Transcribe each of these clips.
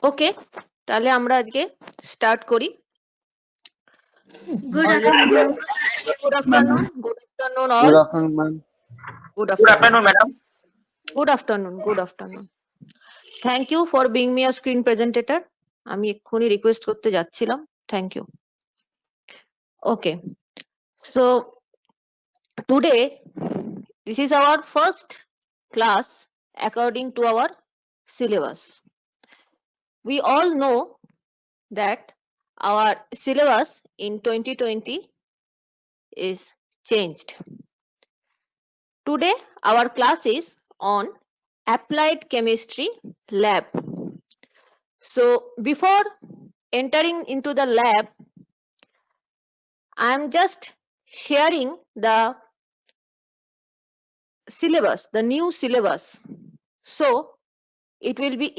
ওকে, তাহলে আমরা আজকে স্টার্ট করি। Good afternoon. Good afternoon. Good afternoon all. Good afternoon, ma'am. Good Good afternoon, madam. Good afternoon. Good afternoon. Thank you for being me a screen presenter. আমি এক্ষুনি request করতে যাচ্ছিলাম। Thank you. Okay. So today this is our first class according to our syllabus. We all know that our syllabus in 2020 is changed. Today our class is on applied chemistry lab. So before entering into the lab, I am just sharing the syllabus, the new syllabus. So it will be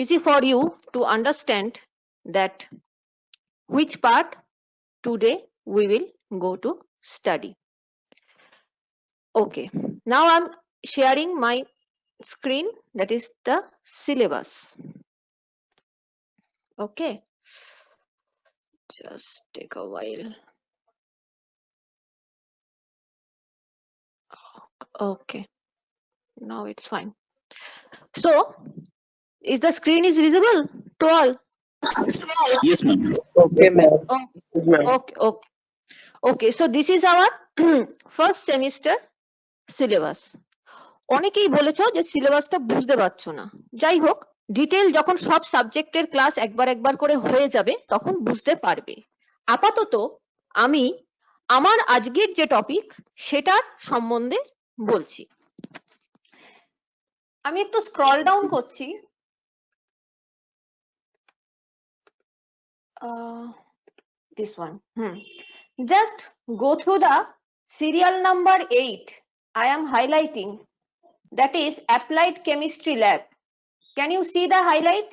easy for you to understand that which part today we will go to study. Okay, now I'm sharing my screen, that is the syllabus. Okay, just take a while. Okay, now it's fine. So is the screen is visible to all? Yes, ma'am. Okay, ma'am. Okay, so this is our first semester syllabus. অনেকেই বলেছো যে সিলেবাসটা বুঝতে পারছো না, যাই হোক detail যখন সব সাবজেক্টের ক্লাস একবার করে হয়ে যাবে তখন বুঝতে পারবে। আপাতত আমি আমার আজকের যে টপিক সেটার সম্বন্ধে বলছি। আমি একটু স্ক্রল ডাউন করছি। This one. Just go through the serial number 8. I am highlighting. That is applied chemistry lab. Can you see the highlight?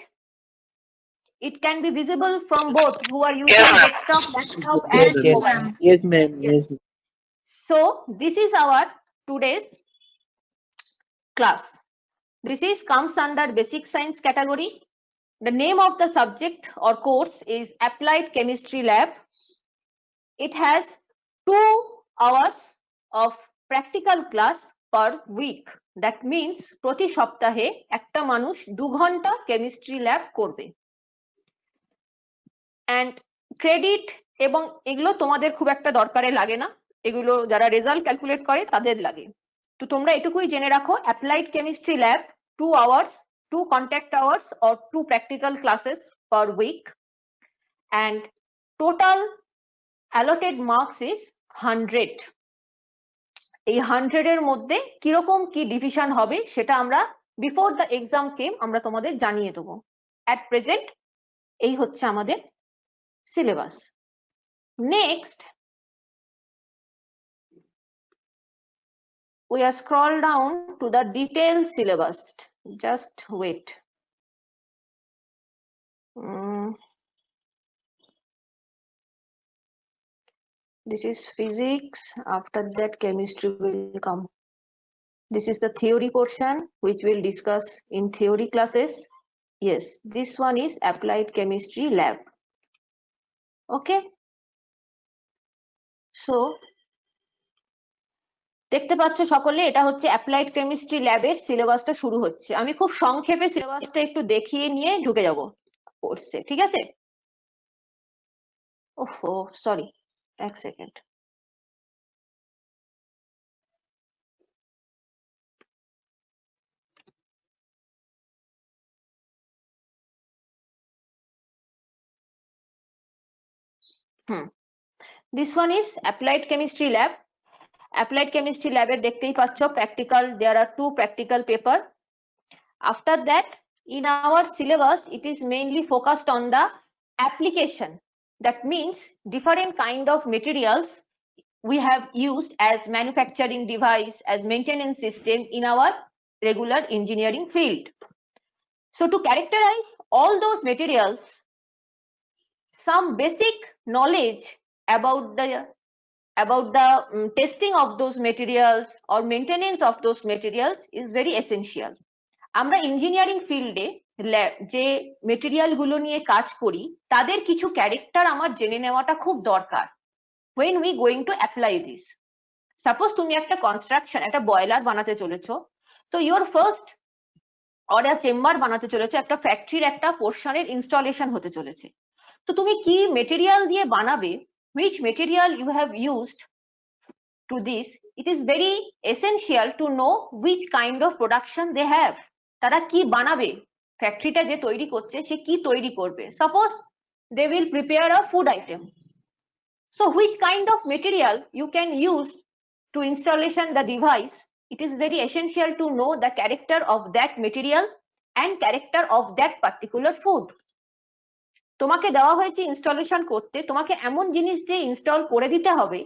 It can be visible from both who are using desktop, laptop, and mobile. Yes, ma'am. Yes. So this is our today's class. This is comes under basic science category. The name of the subject or course is applied chemistry lab. It has 2 hours of practical class per week. That means প্রতি সপ্তাহে একটা মানুষ 2 ঘন্টা chemistry lab করবে। and credit এবং এগুলো তোমাদের খুব একটা দরকারে লাগে না, এগুলো যারা রেজাল্ট ক্যালকুলেট করে তাদের লাগে। তো তোমরা এটুকুই জেনে রাখো, applied chemistry lab 2 hours, 2 contact hours or 2 practical classes per week, and total allotted marks is 100. এই 100 এর মধ্যে কিরকম কি ডিভিশন হবে সেটা আমরা বিফোর দ্য এক্সাম কেম আমরা তোমাদের জানিয়ে দেবো। অ্যাট প্রেজেন্ট এই হচ্ছে আমাদের syllabus. Next we are scroll down to the detailed syllabus. Just wait. This is physics, after that chemistry will come. This is the theory portion which we'll discuss in theory classes. Yes, this one is applied chemistry lab. Okay, so দেখতে পাচ্ছ সকলে এটা হচ্ছে applied chemistry ল্যাবের সিলেবাসটা শুরু হচ্ছে। আমি খুব সংক্ষেপে সিলেবাসটা একটু দেখিয়ে নিয়ে ঢুকে যাব কোর্সে, ঠিক আছে? ওহো সরি, এক second. This one is applied chemistry lab. Applied chemistry lab এর দেখতেই পাচ্ছ practical, there are 2 practical paper. After that, in our syllabus it is mainly focused on the application. That means different kind of materials we have used as manufacturing device, as maintenance system in our regular engineering field. So to characterize all those materials, some basic knowledge about the testing of those materials or maintenance of those materials is very essential. আমরা engineering ফিল্ডে যে material গুলো নিয়ে কাজ করি তাদের কিছু character আমার জেনে নেওয়াটা খুব দরকার when we going to apply this. Suppose তুমি একটা কনস্ট্রাকশন একটা বয়লার বানাতে চলেছো, তো your first or a chamber বানাতে চলেছো, একটা ফ্যাক্টরির একটা পোর্শনের ইনস্টলেশন হতে চলেছে। তো তুমি কি মেটেরিয়াল দিয়ে বানাবে, which material you have used to this, it is very essential to know which kind of production they have. তারা কি বানাবে, ফ্যাক্টরিটা যে তৈরি করছে সে কি তৈরি করবে। Suppose they will prepare a food item, so which kind of material you can use to installation the device, it is very essential to know the character of that material and character of that particular food. তোমাকে দেওয়া হয়েছে installation করতে, তোমাকে এমন জিনিস দিয়ে install করে দিতে হবে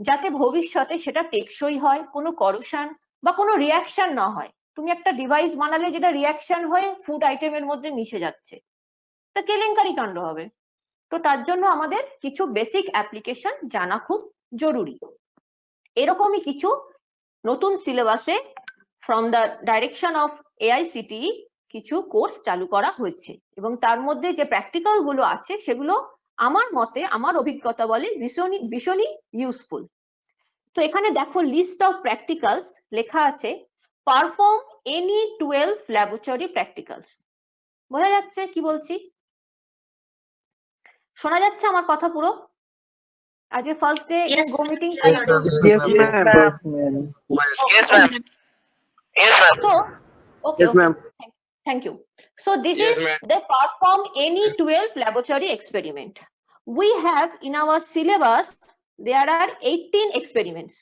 যাতে ভবিষ্যতে সেটা টেকসই হয়, কোনো করোশন বা কোনো রিয়াকশন না হয়। তুমি একটা ডিভাইস বানালে যেটা রিয়াকশন হয়ে ফুড আইটেমের মধ্যে মিশে যাচ্ছে, তা কেলেঙ্কারি কাণ্ড হবে। তো তার জন্য আমাদের কিছু বেসিক অ্যাপ্লিকেশন জানা খুব জরুরি। এরকমই কিছু নতুন সিলেবাসে from the direction of AICTE কিছু কোর্স চালু করা হয়েছে এবং তার মধ্যে যে প্র্যাকটিক্যাল গুলো আছে সেগুলো আমার মতে, আমার অভিজ্ঞতা বলে ভীষণই ইউজফুল। তো এখানে দেখো লিস্ট অফ প্র্যাকটিক্যালস লেখা আছে, পারফর্ম এনি 12 ল্যাবরেটরি প্র্যাকটিক্যালস। বোঝা যাচ্ছে কি বলছি? শোনা যাচ্ছে আমার কথা পুরো? আজকে first day in go meeting. Yes, ma'am. Yes, ma'am. Yes, ma'am. So, okay, Yes, okay. ma'am. Thank you. So this Yes, is ma'am. they perform any 12 laboratory experiment. We have in our syllabus there are 18 experiments.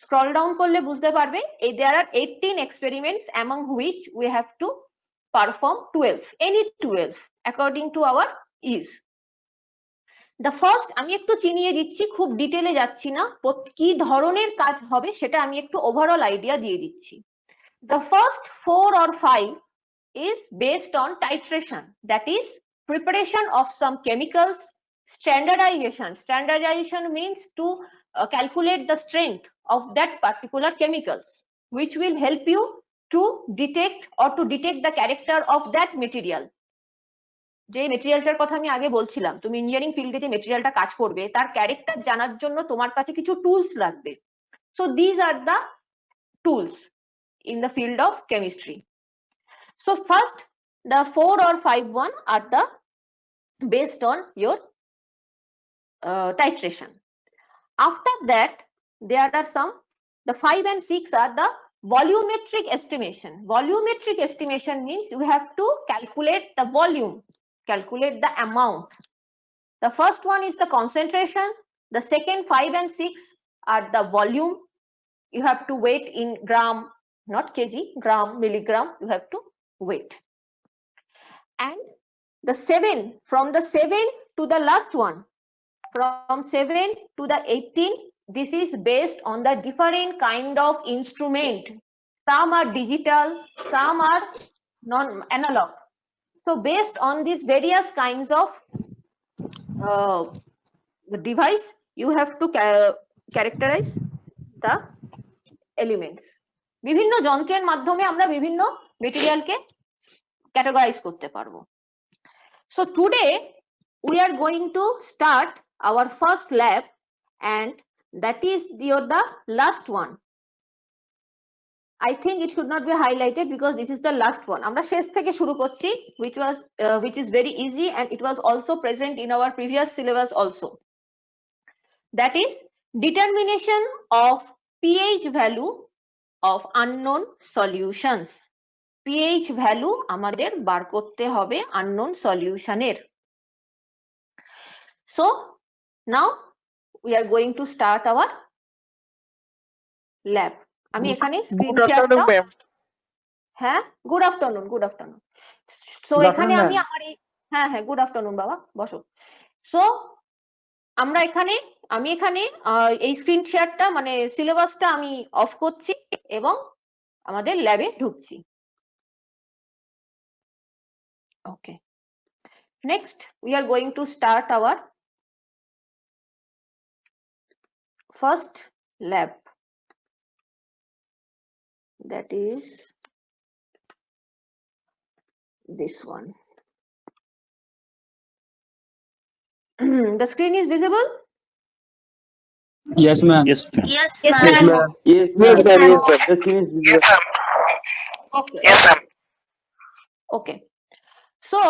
Scroll down করলে বুঝতে পারবে there are 18 experiments among which we have to perform 12, any 12 according to our ease. The first আমি একটু চিনিয়ে দিচ্ছি, খুব ডিটেলে যাচ্ছি না, কি ধরনের কাজ হবে সেটা আমি একটু ওভারঅল আইডিয়া দিয়ে দিচ্ছি। The first 4 or 5 is based on titration, that is preparation of some chemicals. Standardization, standardization means to calculate the strength of that particular chemicals, which will help you to detect the character of that material. যে মেটেরিয়ালটার কথা আমি আগে বলছিলাম, তুমি engineering ফিল্ডে যে মেটেরিয়ালটা কাজ করবে তার ক্যারেক্টার জানার জন্য তোমার কাছে কিছু টুলস লাগবে। So these are the tools in the field of chemistry. So first, the 4 or 5 one are the based on your titration. After that, there are some, the 5 and 6 are the volumetric estimation. Volumetric estimation means you have to calculate the volume, calculate the amount. The first one is the concentration. The second 5 and 6 are the volume. You have to weight in gram, not kg, gram, milligram, you have to weight. And the 7, from the 7 to the last one, from 7 to the 18, this is based on the different kind of instrument. Some are digital, some are non-analog. So based on these various kinds of device, you have to characterize the elements. বিভিন্ন যন্ত্রের মাধ্যমে আমরা বিভিন্ন মেটেরিয়ালকে categorise করতে পারবো। So today we are going to start our first lab, and that is the last one. I think it should not be highlighted because this is the last one. আমরা শেষ থেকে শুরু করছি, which is very easy and it was also present in our previous syllabus also. That is determination of pH value of unknown solutions. pH value আমাদের বার করতে হবে unknown solution এর। So now we are going to start our lab. আমি এখানে screen শেয়ারটা, হ্যাঁ good afternoon, good afternoon. So এখানে আমি আমার হ্যাঁ গুড আফটারনুন বাবা, বসো। সো আমি এখানে এই স্ক্রিন শেয়ারটা মানে সিলেবাসটা আমি অফ করছি এবং আমাদের ল্যাবে ঢুকছি। ওকে, next we are going to start our first lab, that is this one. The screen is visible? Yes, ma'am. Yes, ma'am. Yes, Yes, ma'am. ma'am. Yes, Yes, ma'am. ma'am. Yes, ma'am. The screen is Yes, visible. ma'am. Okay. Yes, ma'am. Okay. So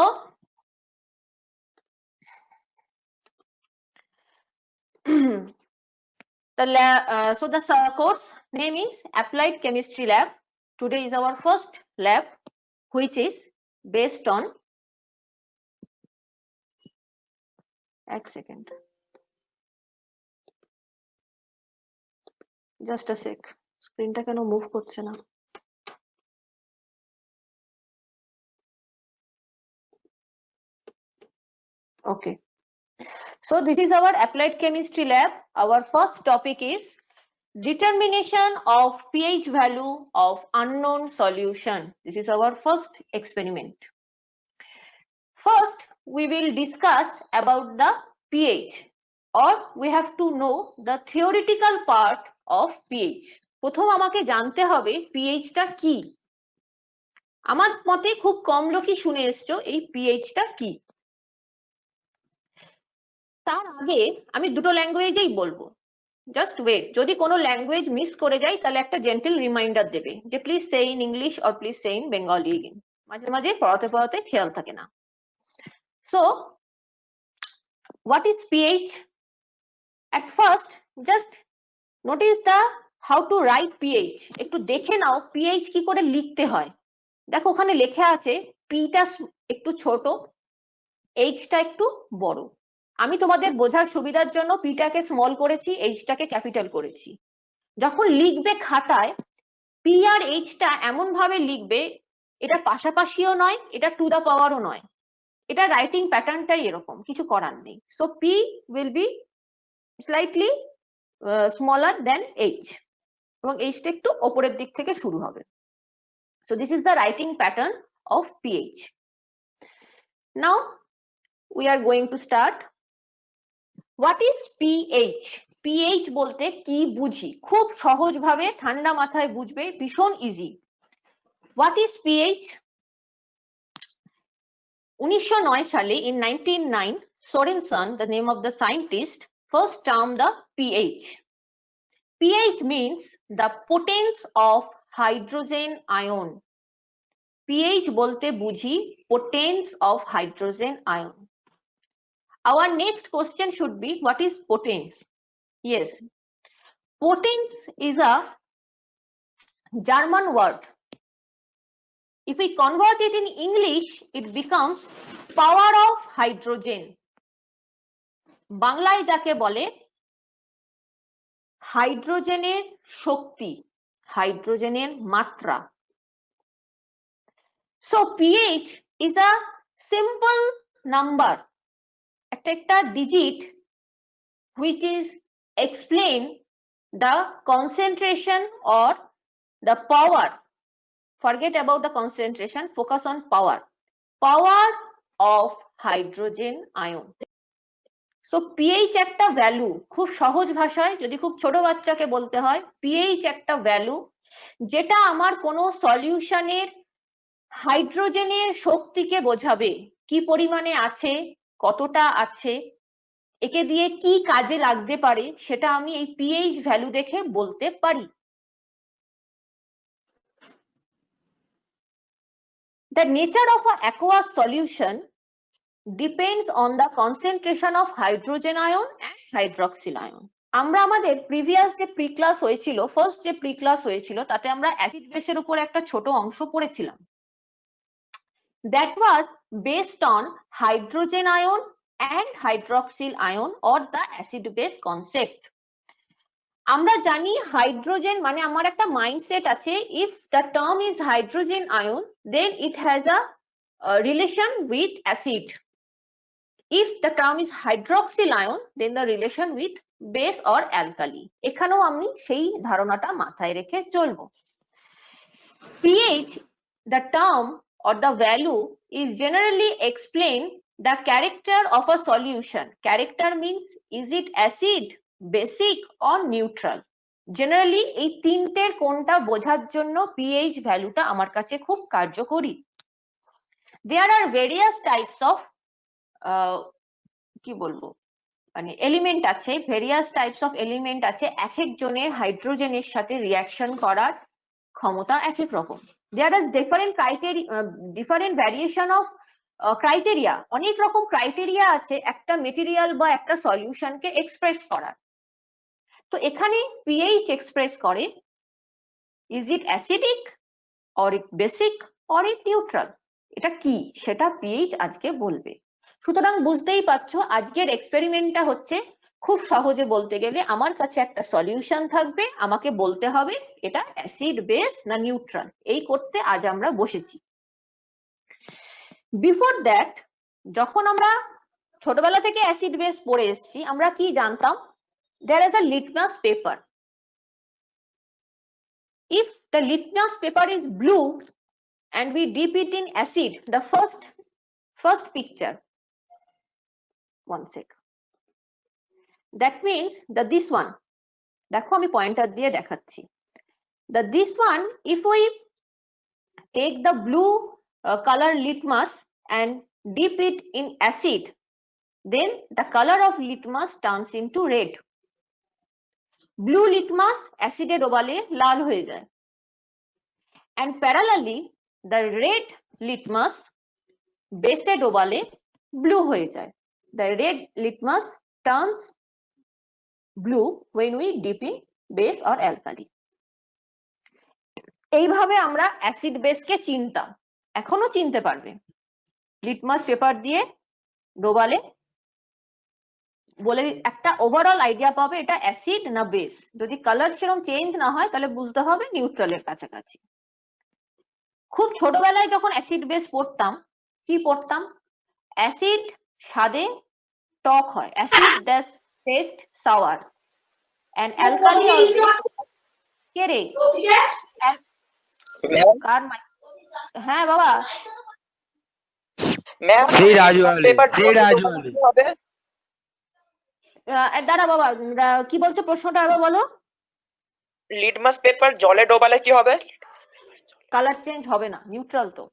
the course name is Applied Chemistry Lab. Today is our first lab, which is based on. এক second. Just a sec. স্ক্রিনটা কেন move করছে না? Okay. So this is our applied chemistry lab. Our first topic is determination of pH value of unknown solution. This is our first experiment. First, we will discuss about the pH, or we have to know the theoretical part of pH. প্রথম আমাকে জানতে হবে pH টা কি। আমার মতে খুব কম লোকই শুনে এসছো এই pH টা কি। তার আগে আমি দুটো ল্যাঙ্গুয়েজেই বলবো, জাস্ট ওয়েট, যদি কোনো ল্যাঙ্গুয়েজ মিস করে যাই তাহলে একটা জেন্টল রিমাইন্ডার দেবে যে please say in English or please say in Bengali again. মাঝে মাঝে পড়াতে খেয়াল থাকে না। So what is pH? At first just notice the how to write pH. একটু দেখে নাও pH কি করে লিখতে হয়। দেখো ওখানে লেখা আছে p টা একটু ছোট, h টা একটু বড়। আমি তোমাদের বোঝার সুবিধার জন্য p টাকে স্মল করেছি, h টাকে ক্যাপিটাল করেছি। যখন লিখবে খাতায় p আর h টা এমন ভাবে লিখবে, এটা পাশাপাশিও নয়, এটা টু দা পাওয়ারও নয়, এটা রাইটিং প্যাটার্নটাই এরকম, কিছু করার নেই। So p will be slightly smaller than h, এবং h টা একটু উপরের দিক থেকে শুরু হবে। So this is the writing pattern of pH. Now we are going to start. What is pH? pH বলতে কি বুঝি, খুব সহজ ভাবে ঠান্ডা মাথায় বুঝবে, ভীষণ ইজি। What is pH? 1909 সালে in 1909 Sorensen, the name of the scientist, first termed the pH. pH means the potence of hydrogen ion. pH বলতে বুঝি potence of hydrogen ion. Our next question should be, what is potence? Yes, potence is a German word. If we convert it in English, it becomes power of hydrogen. বাংলায় যাকে বলে হাইড্রোজেনের শক্তি, হাইড্রোজেনের মাত্রা। So pH is a simple number, একটা digit which is explain the concentration or the power. Forget about the concentration, focus on power. Power of hydrogen ion. So pH একটা value, খুব সহজ ভাষায় যদি খুব ছোট বাচ্চাকে বলতে হয়, pH একটা ভ্যালু যেটা আমার কোনো সলিউশনের হাইড্রোজেনের শক্তিকে বোঝাবে, কি পরিমাণে আছে, কতটা আছে, একে দিয়ে কি কাজে লাগতে পারে, সেটা আমি এই pH ভ্যালু দেখে বলতে পারি। The nature of an aqueous solution depends on the concentration of hydrogen ion and hydroxyl ion. আমরা আমাদের প্রিভিয়াস যে প্রি ক্লাস হয়েছিল, ফার্স্ট যে প্রি ক্লাস হয়েছিল, তাতে আমরা অ্যাসিড বেসের উপর একটা ছোট অংশ পড়েছিলাম। That was based on hydrogen ion and hydroxyl ion or the acid base concept. আমরা জানি হাইড্রোজেন মানে, আমার একটা মাইন্ডসেট আছে, if the term is hydrogen ion then it has a relation with acid. If the term is hydroxyl ion then the relation with base or alkali. এখানেও আমি সেই ধারণাটা মাথায় রেখে চলবো। pH, the term or the value, is generally explain the character of a solution. Character means is it acid, basic or neutral. Generally এই তিনটের কোনটা বোঝার জন্য pH ভ্যালুটা আমার কাছে খুব কার্যকরী। There are various types of কি বলবো মানে এলিমেন্ট আছে, ভেরিয়াস টাইপস অফ এলিমেন্ট আছে, এক একজনের হাইড্রোজেনের সাথে রিঅ্যাকশন করার ক্ষমতা এক এক রকম। There is different criteria, different variation of criteria, অনেক রকম ক্রাইটেরিয়া আছে একটা মেটেরিয়াল বা একটা সলিউশনকে এক্সপ্রেস করার। তো এখানে পিএইচ এক্সপ্রেস করে is it acidic or it basic or it neutral, এটা কি সেটা পিএইচ আজকে বলবে। সুতরাং বুঝতেই পারছো আজকের এক্সপেরিমেন্টটা হচ্ছে খুব সহজে বলতে গেলে আমার কাছে একটা সলিউশন থাকবে, আমাকে বলতে হবে এটা অ্যাসিড বেস না নিউট্রাল, এই করতে আজ আমরা বসেছি। বিফোর দ্যাট, যখন আমরা ছোটবেলা থেকে অ্যাসিড বেস পড়ে এসেছি, আমরা কি জানতাম? there is a litmus paper. If the litmus paper is blue and we dip it in acid, the first picture, one sec, that means that this one, দেখো আমি পয়েন্টার দিয়ে দেখাচ্ছি, that this one, if we take the blue color litmus and dip it in acid, then the color of litmus turns into red. Blue litmus অ্যাসিডে ডোবালে লাল হয়ে যায়, and parallelly the red litmus বেসে ডোবালে blue হয়ে যায়। the red litmus turns blue when we dip in base or alkali. এইভাবে আমরা অ্যাসিড বেসকে চিনতাম, এখনো চিনতে পারবে। লিটমাস পেপার দিয়ে ডোবালে বলে একটা ওভারঅল আইডিয়া পাবে এটা অ্যাসিড না বেস। যদি কালার সেরকম চেঞ্জ না হয় তাহলে বুঝতে হবে নিউট্রালের কাছাকাছি। খুব ছোটবেলায় যখন অ্যাসিড বেস পড়তাম, কি পড়তাম? অ্যাসিড স্বাদে টক হয়, acid that's taste sour, and alkali কে রে কার মাই? হ্যাঁ বাবা, ম্যাম সেই রাজু আলী, সেই রাজু আলী। হবে দাঁড়া বাবা, কি বলছো প্রশ্নটা আবার বলো। লিটমাস পেপার জলে ডোবালে কি হবে? কালার চেঞ্জ হবে না, নিউট্রাল তো।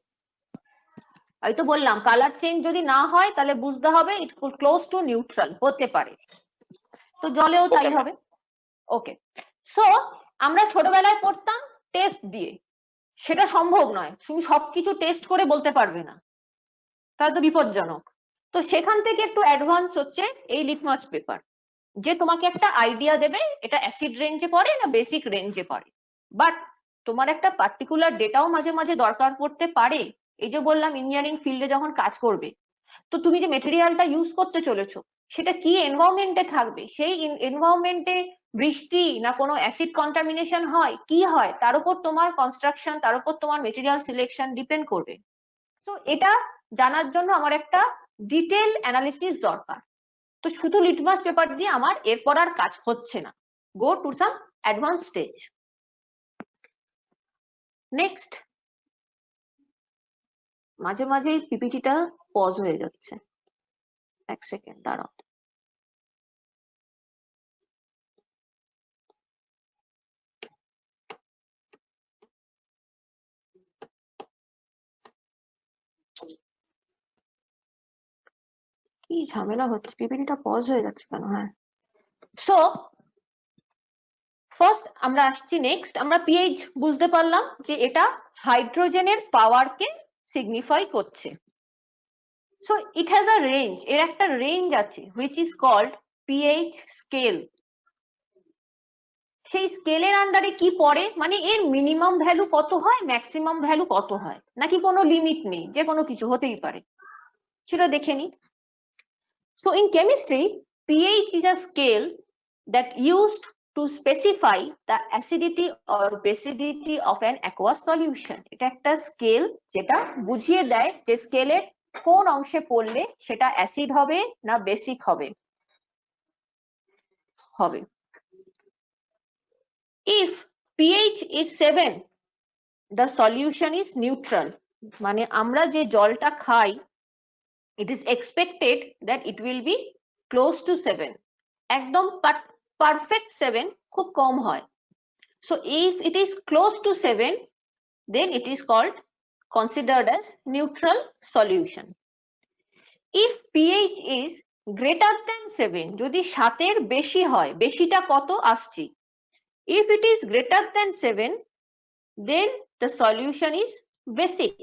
আমি তো বললাম কালার চেঞ্জ যদি না হয় তাহলে বুঝতে হবে ইট ক্লোজ টু নিউট্রাল হতে পারে, তো জলেও তাই হবে। ওকে, সো আমরা ছোটবেলায় পড়তাম টেস্ট দিয়ে, সেটা সম্ভব নয়, তুমি সবকিছু টেস্ট করে বলতে পারবে না, তাহলে তো বিপজ্জনক। তো সেখান থেকে একটু অ্যাডভান্স হচ্ছে এই লিটমাস পেপার, যে তোমাকে একটা আইডিয়া দেবে এটা অ্যাসিড রেঞ্জে পড়ে না বেসিক রেঞ্জে পড়ে, বাট তোমার একটা পার্টিকুলার ডেটাও মাঝে মাঝে দরকার পড়তে পারে। এই যে বললাম ইঞ্জিনিয়ারিং ফিল্ডে যখন কাজ করবে, তো তুমি যে মেটেরিয়ালটা ইউজ করতে চলেছো সেটা কি এনভায়রনমেন্টে থাকবে, সেই এনভায়রনমেন্টে বৃষ্টি না কোনো অ্যাসিড কন্টামিনেশন হয়, কি হয়, তার উপর তোমার কনস্ট্রাকশন, তার উপর তোমার মেটেরিয়াল সিলেকশন ডিপেন্ড করবে। তো এটা জানার জন্য আমার একটা ডিটেল অ্যানালিসিস দরকার। তো শুধু লিটমাস পেপার দিয়ে আমার এরপর আর কাজ হচ্ছে না, go to some advance stage. Next, মাঝে মাঝে পিপিটিটা পজ হয়ে যাচ্ছে, এক সেকেন্ড দাঁড়াও। কি ঝামেলা হচ্ছে, পিপিটিটা পজ হয়ে যাচ্ছে কেন? হ্যাঁ, সো ফার্স্ট আমরা আসছি, নেক্সট আমরা পিএইচ বুঝতে পারলাম যে এটা হাইড্রোজেনের পাওয়ারকে সিগনিফাই করছে। So it has a range, এর একটা রেঞ্জ আছে which is called pH scale. সেই স্কেলের আন্ডারে কি পড়ে, মানে এর মিনিমাম ভ্যালু কত হয়, ম্যাক্সিমাম ভ্যালু কত হয়, নাকি কোনো লিমিট নেই, যে কোনো কিছু হতেই পারে, সেটা দেখে নি। So in chemistry, pH is a scale that used to specify the acidity or basicity of an aqueous solution. এটা একটা স্কেল যেটা বুঝিয়ে দেয় যে স্কেলের কোন অংশে পড়লে সেটা অ্যাসিড হবে না বেসিক হবে। If pH is 7, the solution is neutral. মানে আমরা যে জলটা খাই, it is expected that it will be close to 7. একদম perfect 7 খুব কম হয়। So if it is close to 7, then it is called considered as neutral solution. If pH is greater than 7, যদি 7 এর বেশি হয়, বেশিটা কত আসছি, if it is greater than 7, then the solution is basic.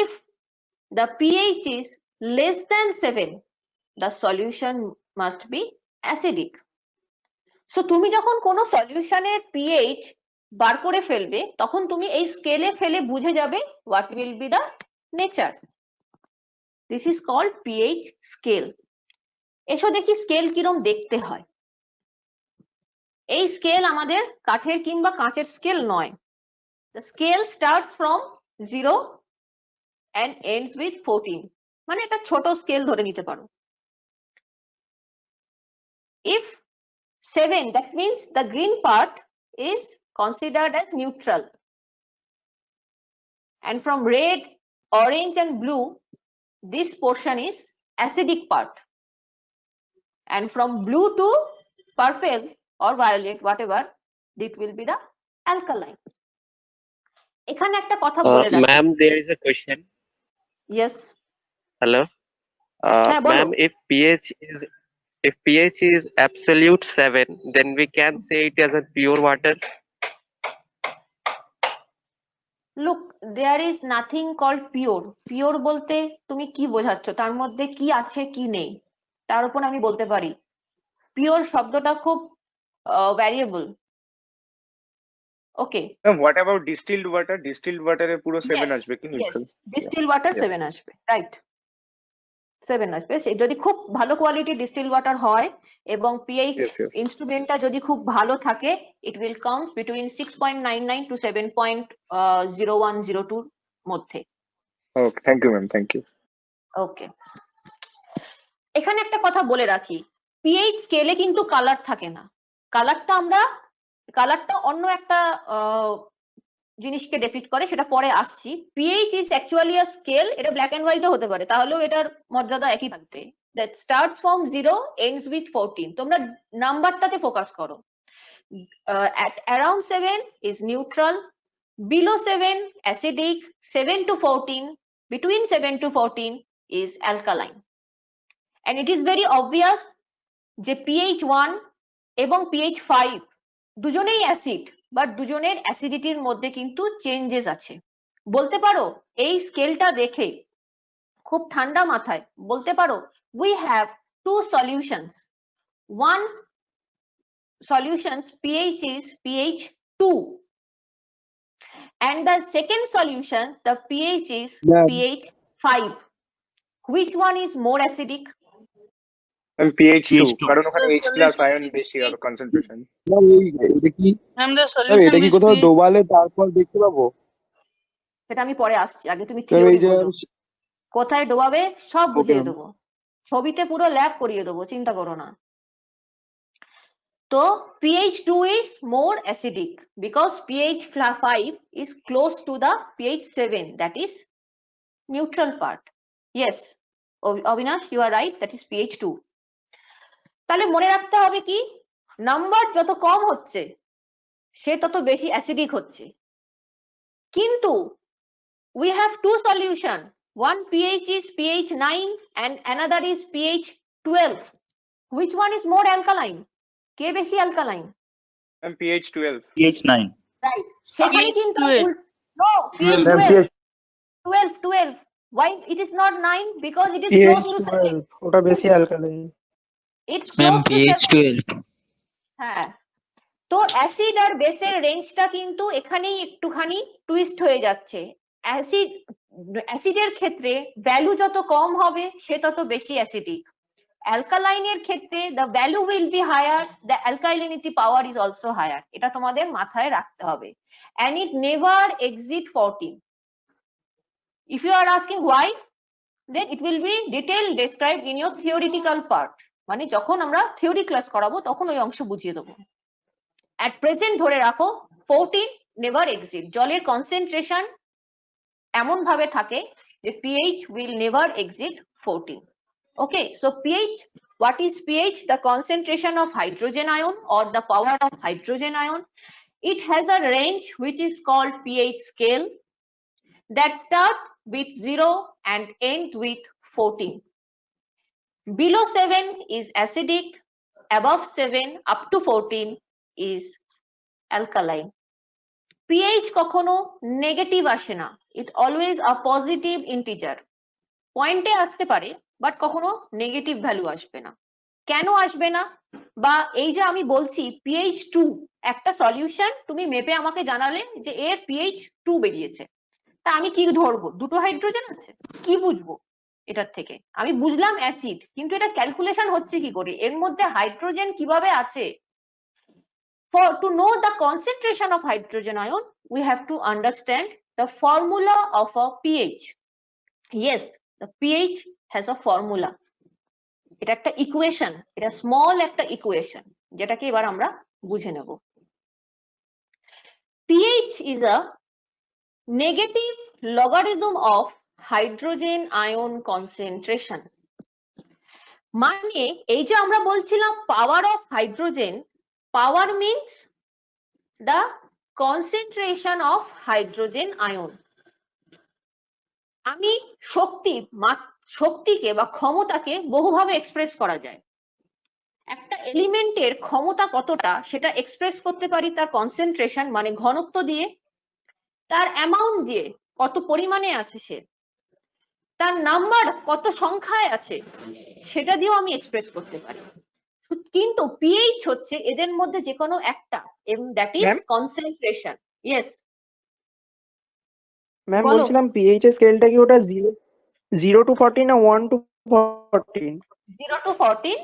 If the pH is less than 7, the solution must be acidic. So তুমি যখন কোনো সলিউশনের pH বার করে ফেলবে, তখন তুমি এই স্কেলে ফেলে বুঝে যাবে what will be the nature. This is called pH scale. এসো দেখি স্কেল কিরম দেখতে হয়। এই স্কেল আমাদের কাঠের কিংবা কাঁচের স্কেল নয়। The scale starts from 0 and ends with 14. মানে এটা ছোট স্কেল ধরে নিতে পারো। If 7, that means the green part is considered as neutral. And from red, orange and blue, this portion is acidic part. And from blue to purple or violet, whatever, it will be the alkaline. এখানে একটা কথা বলে রাখি। Ma'am, there is a question. Yes. Hello. হ্যাঁ, বলো। Ma'am, if pH is absolute 7, then we can say it as a pure water. Look, there is nothing called pure. Pure বলতে তুমি কি বোঝাচ্ছ? তার মধ্যে কি আছে কি নেই তার উপর আমি বলতে পারি। Pure শব্দটা খুব variable. Okay. What about distilled water? Distilled water এ পুরো 7 আসবে কি neutral? Distilled water 7 আসবে, রাইট। 7 আসবে। যদি খুব ভালো কোয়ালিটি ডিস্টিল ওয়াটার হয় এবং পিএইচ ইনস্ট্রুমেন্টটা যদি খুব ভালো থাকে, it will come between 6.99 to 7.0102 মধ্যে। Okay, thank you ma'am, thank you. Okay, এখানে একটা কথা বলে রাখি, পিএইচ স্কেলে কিন্তু কালার থাকে না। কালারটা অন্য একটা জিনিসকে ডিপিক্ট করে, সেটা পরে আসছি। PH is actually a scale, এটা ব্ল্যাক এন্ড হোয়াইটও হতে পারে, তাহলেও এটার মর্যাদা একই থাকবে। That starts from 0 ends with 14। তোমরা নাম্বারটাতে ফোকাস করো। at around 7 is neutral, below 7 acidic, 7 to 14, between 7 to 14 is alkaline. And it is very obvious যে pH 1 এবং pH 5 দুজনেই অ্যাসিড, বাট দুজনের অ্যাসিডিটির মধ্যে কিন্তু চেঞ্জেস আছে। বলতে পারো এই স্কেলটা দেখে খুব ঠান্ডা মাথায় বলতে পারো, we have two solutions. One solution's pH is pH 2 and the second solution, the pH is pH 5. Which one is more acidic? pH 2, কারণ ওখানে H+ আয়ন বেশি আর কনসেন্ট্রেশন। এটা কি এটা কি কোথাও ডোবালে তারপর দেখতে পাবো? সেটা আমি পরে আসছি, আগে তুমি থিওরি বোঝো। কোথায় ডোবাবে সব বুঝিয়ে দেবো, ছবিতে পুরো ল্যাব করিয়ে দেবো, চিন্তা করো না। তো pH 2 is more acidic because pH 5 is close to the pH 7, that is neutral part. Yes, Avinash, you are right, that is pH 2. তাহলে মনে রাখতে হবে কি, নাম্বার যত কম হচ্ছে সে তত বেশি অ্যাসিডিক হচ্ছে। কিন্তু we have two solution, one pH is pH 9 and another is pH 12. Which one is more alkaline? কে বেশি অ্যালকালাইন? pH 12, pH 9, right. সেখানে কিন্তু no, pH 12. Why it is not 9? Because it is close to 7. ওটা বেশি alkaline. It's close to 7. হ্যাঁ, তো acid আর বেসের রেঞ্জটা কিন্তু এখানেই একটুখানি টুইস্ট হয়ে যাচ্ছে। অ্যাসিডের ক্ষেত্রে ভ্যালু যত কম হবে সে তত বেশি অ্যাসিডিক। অ্যালকালাইনের ক্ষেত্রে the value will be higher, the alkalinity power is also higher. এটা তোমাদের মাথায় রাখতে হবে। And it never exceed 14. If you are asking why, then it will be detailed described in your theoretical part. মানে যখন আমরা theory class করাবো তখন ওই অংশ বুঝিয়ে দেবো। At present ধরে রাখো 14 never exceed. জলের কনসেন্ট্রেশন এমন ভাবে থাকে যে pH will never exceed 14. Okay, so pH, what is pH? The concentration of hydrogen ion or the power of hydrogen ion. It has a range which is called pH scale that start with 0 and end with 14. Below 7 is acidic, above 7 up to 14 is alkaline. pH কখনো negative আসে না, it always a positive integer. পয়েন্টে আসতে পারে but কখনো negative value আসবে না। কেন আসবে না, বা এই যে আমি বলছি pH 2 একটা সলিউশন তুমি মেপে আমাকে জানালে যে এর pH 2 বেরিয়েছে, তা আমি কি ধরবো? দুটো হাইড্রোজেন আছে, কি বুঝবো এটার থেকে? আমি বুঝলাম অ্যাসিড, কিন্তু এটা ক্যালকুলেশন হচ্ছে কি করে, এর মধ্যে হাইড্রোজেন কিভাবে আছে? To know the concentration of hydrogen ion, we have to understand the formula of a pH. Yes, the pH has a formula. এটা একটা ইকুয়েশন, এটা স্মল একটা ইকুয়েশন, যেটাকে এবার আমরা বুঝে নেব। pH is a negative logarithm of hydrogen ion concentration. মানে এই যে আমরা বলছিলাম power of hydrogen, power means the concentration of hydrogen ion. আমি শক্তিকে বা ক্ষমতাকে বহুভাবে এক্সপ্রেস করা যায়। একটা এলিমেন্টের ক্ষমতা কতটা সেটা এক্সপ্রেস করতে পারি তার কনসেন্ট্রেশন মানে ঘনত্ব দিয়ে, তার অ্যামাউন্ট দিয়ে কত পরিমাণে আছে সে, তার নাম্বার কত সংখ্যায় আছে সেটা দিয়েও আমি এক্সপ্রেস করতে পারি। কিন্তু pH হচ্ছে এদের মধ্যে যে কোনো একটা, that is concentration. Yes ma'am, বলছিলাম pH এর স্কেলটা কি ওটা 0 to 14 না 1 to 14? 0 to 14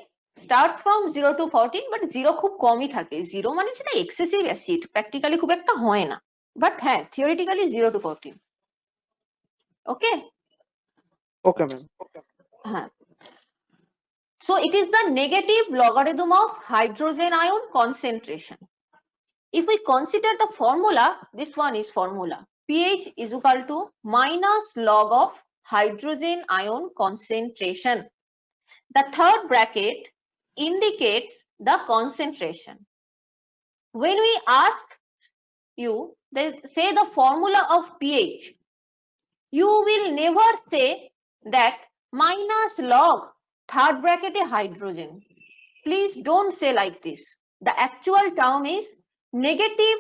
starts from 0 to 14, but 0 খুব কমই থাকে। 0 মানে সেটা এক্সেসিভ অ্যাসিড, প্র্যাকটিক্যালি খুব একটা হয় না, বাট হ্যাঁ theoretically 0 to 14। Okay okay ma'am. হ্যাঁ, so it is the negative logarithm of hydrogen ion concentration. If we consider the formula, this one is formula. pH is equal to minus log of hydrogen ion concentration. The third bracket indicates the concentration. When we ask you, they say the formula of pH, you will never say that minus log third bracket a hydrogen. Please don't say like this. The actual term is negative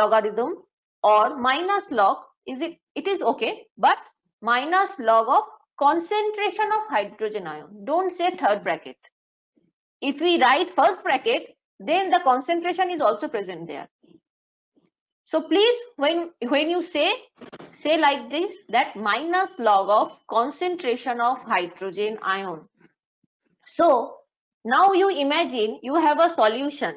logarithm or minus log. It is okay, but minus log of concentration of hydrogen ion. Don't say third bracket. If we write first bracket, then the concentration is also present there. So please, when you say like this, that minus log of concentration of hydrogen ion. So now you imagine you have a solution.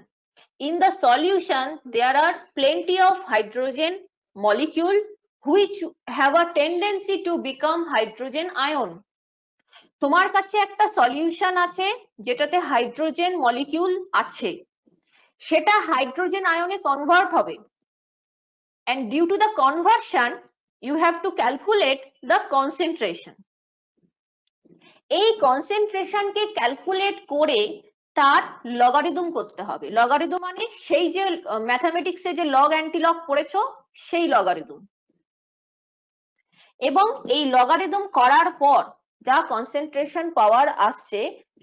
In the solution, there are plenty of hydrogen molecule which have a tendency to become hydrogen ion. তোমার কাছে একটা solution আছে যেটাতে hydrogen molecule আছে, সেটা hydrogen আয়নে convert হবে, and due to the conversion you have to calculate the concentration. এই concentration কে calculate করে তার লগারিদম করতে হবে। লগারিদম মানে সেই যে ম্যাথমেটিক্সে যে লগ অ্যান্টিলগ পড়েছো সেই লগারিদম, এবং এই লগারিদম করার পর যা কনসেন্ট্রেশন পাওয়ার আসছে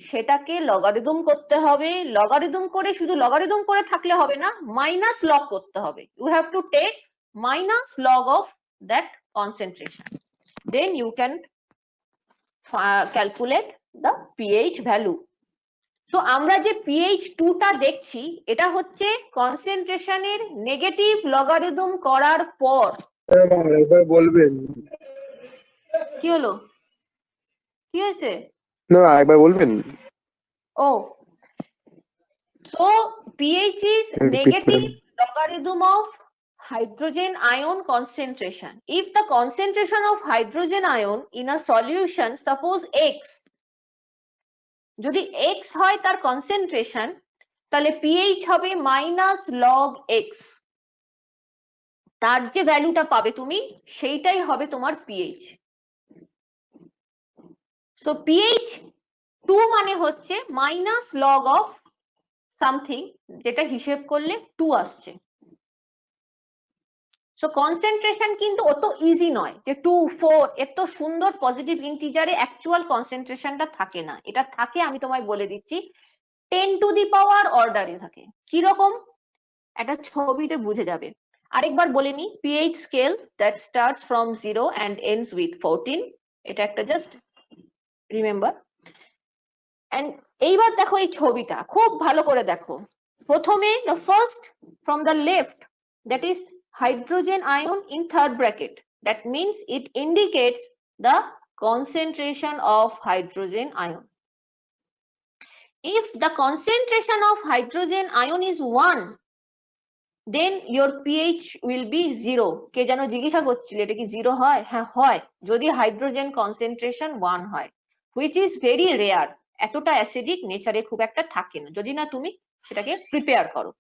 সেটাকে লগারিদম করতে হবে। লগারিদম করে শুধু লগারিদম করে থাকলে হবে না, মাইনাস লগ করতে হবে। You have to take minus log of that concentration, then you can calculate the pH value. So আমরা যে pH 2 টা দেখছি এটা হচ্ছে কনসেন্ট্রেশনের নেগেটিভ লগারিদম করার পর। একবার বলবেন? কি হলো, কি হয়েছে? না, একবার বলবেন? Oh, so pH is negative logarithm of hydrogen ion concentration. If the concentration of hydrogen ion in a solution, suppose X, যদি X হয় তার concentration, তাহলে pH হবে minus log X। তার যে ভ্যালুটা পাবে তুমি সেইটাই হবে তোমার pH। So pH 2 মানে হচ্ছে মাইনাস লগ অফ সামথিং, যেটা হিসেব করলে 2 আসছে। সো কনসেন্ট্রেশন কিন্তু অত ইজি নয় যে 2 4 এত সুন্দর পজিটিভ ইন্টিজারে অ্যাকচুয়াল কনসেন্ট্রেশনটা থাকে না, এটা থাকে আমি তোমায় বলে দিচ্ছি 10 টু দি পাওয়ার অর্ডারে থাকে। কি রকম একটা ছবিতে বুঝে যাবে। আরেকবার বলে নি, pH scale that starts from 0 and ends with 14, এটা একটা জাস্ট রিমেম্বার। এন্ড এইবার দেখো এই ছবিটা খুব ভালো করে দেখো। প্রথমে the first from the left, that is hydrogen ion in third bracket, that means it indicates the concentration of hydrogen ion. If the concentration of hydrogen ion is 1, then your pH will be 0. কে যেন জিজ্ঞাসা করছিল এটা কি 0 হয়? হ্যাঁ হয়, যদি hydrogen concentration 1 হয়, which is very rare. এতটা অ্যাসিডিক নেচারে খুব একটা থাকে না যদি না তুমি সেটাকে প্রিপেয়ার করো।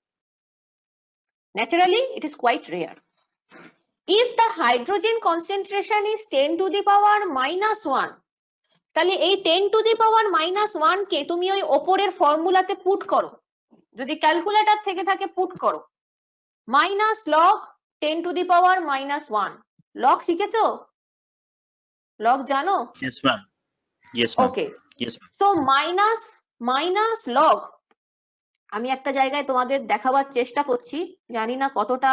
Naturally it is quite rare. If the hydrogen concentration is 10 to the power minus 1, তাহলে এই 10 to the power minus 1 কে তুমি ওই ওপরের ফর্মুলাতে পুট করো, যদি ক্যালকুলেটর থেকে থাকে পুট করো, minus log 10 to the power minus 1, log শিখেছো? লগ জানো? Yes, ma'am. Yes, ma'am. ওকে, Yes, ma'am. তো মাইনাস লগ, আমি একটা জায়গায় তোমাদের দেখাবার চেষ্টা করছি, জানি না কতটা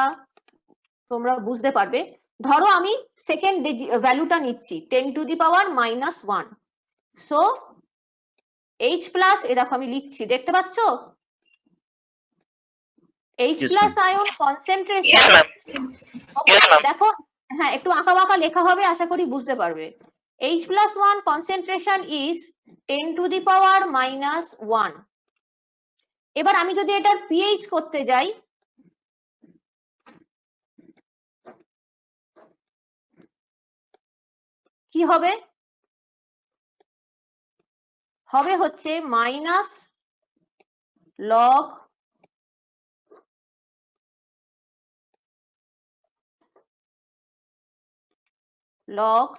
তোমরা বুঝতে পারবে। ধরো আমি সেকেন্ড ভ্যালুটা নিচ্ছি 10 to the power minus 1, so H plus, এ দেখো আমি লিখছি, দেখতে পাচ্ছ H Yes, plus ma'am. Ion concentration. Yes, ma'am. Yes, ma'am. দেখো হ্যাঁ একটু আঁকা বাঁকা লেখা হবে, আশা করি বুঝতে পারবে। H plus 1 concentration is 10 to the power minus 1. এবার আমি যদি এটার pH করতে যাই, কি হবে? হবে হচ্ছে minus log log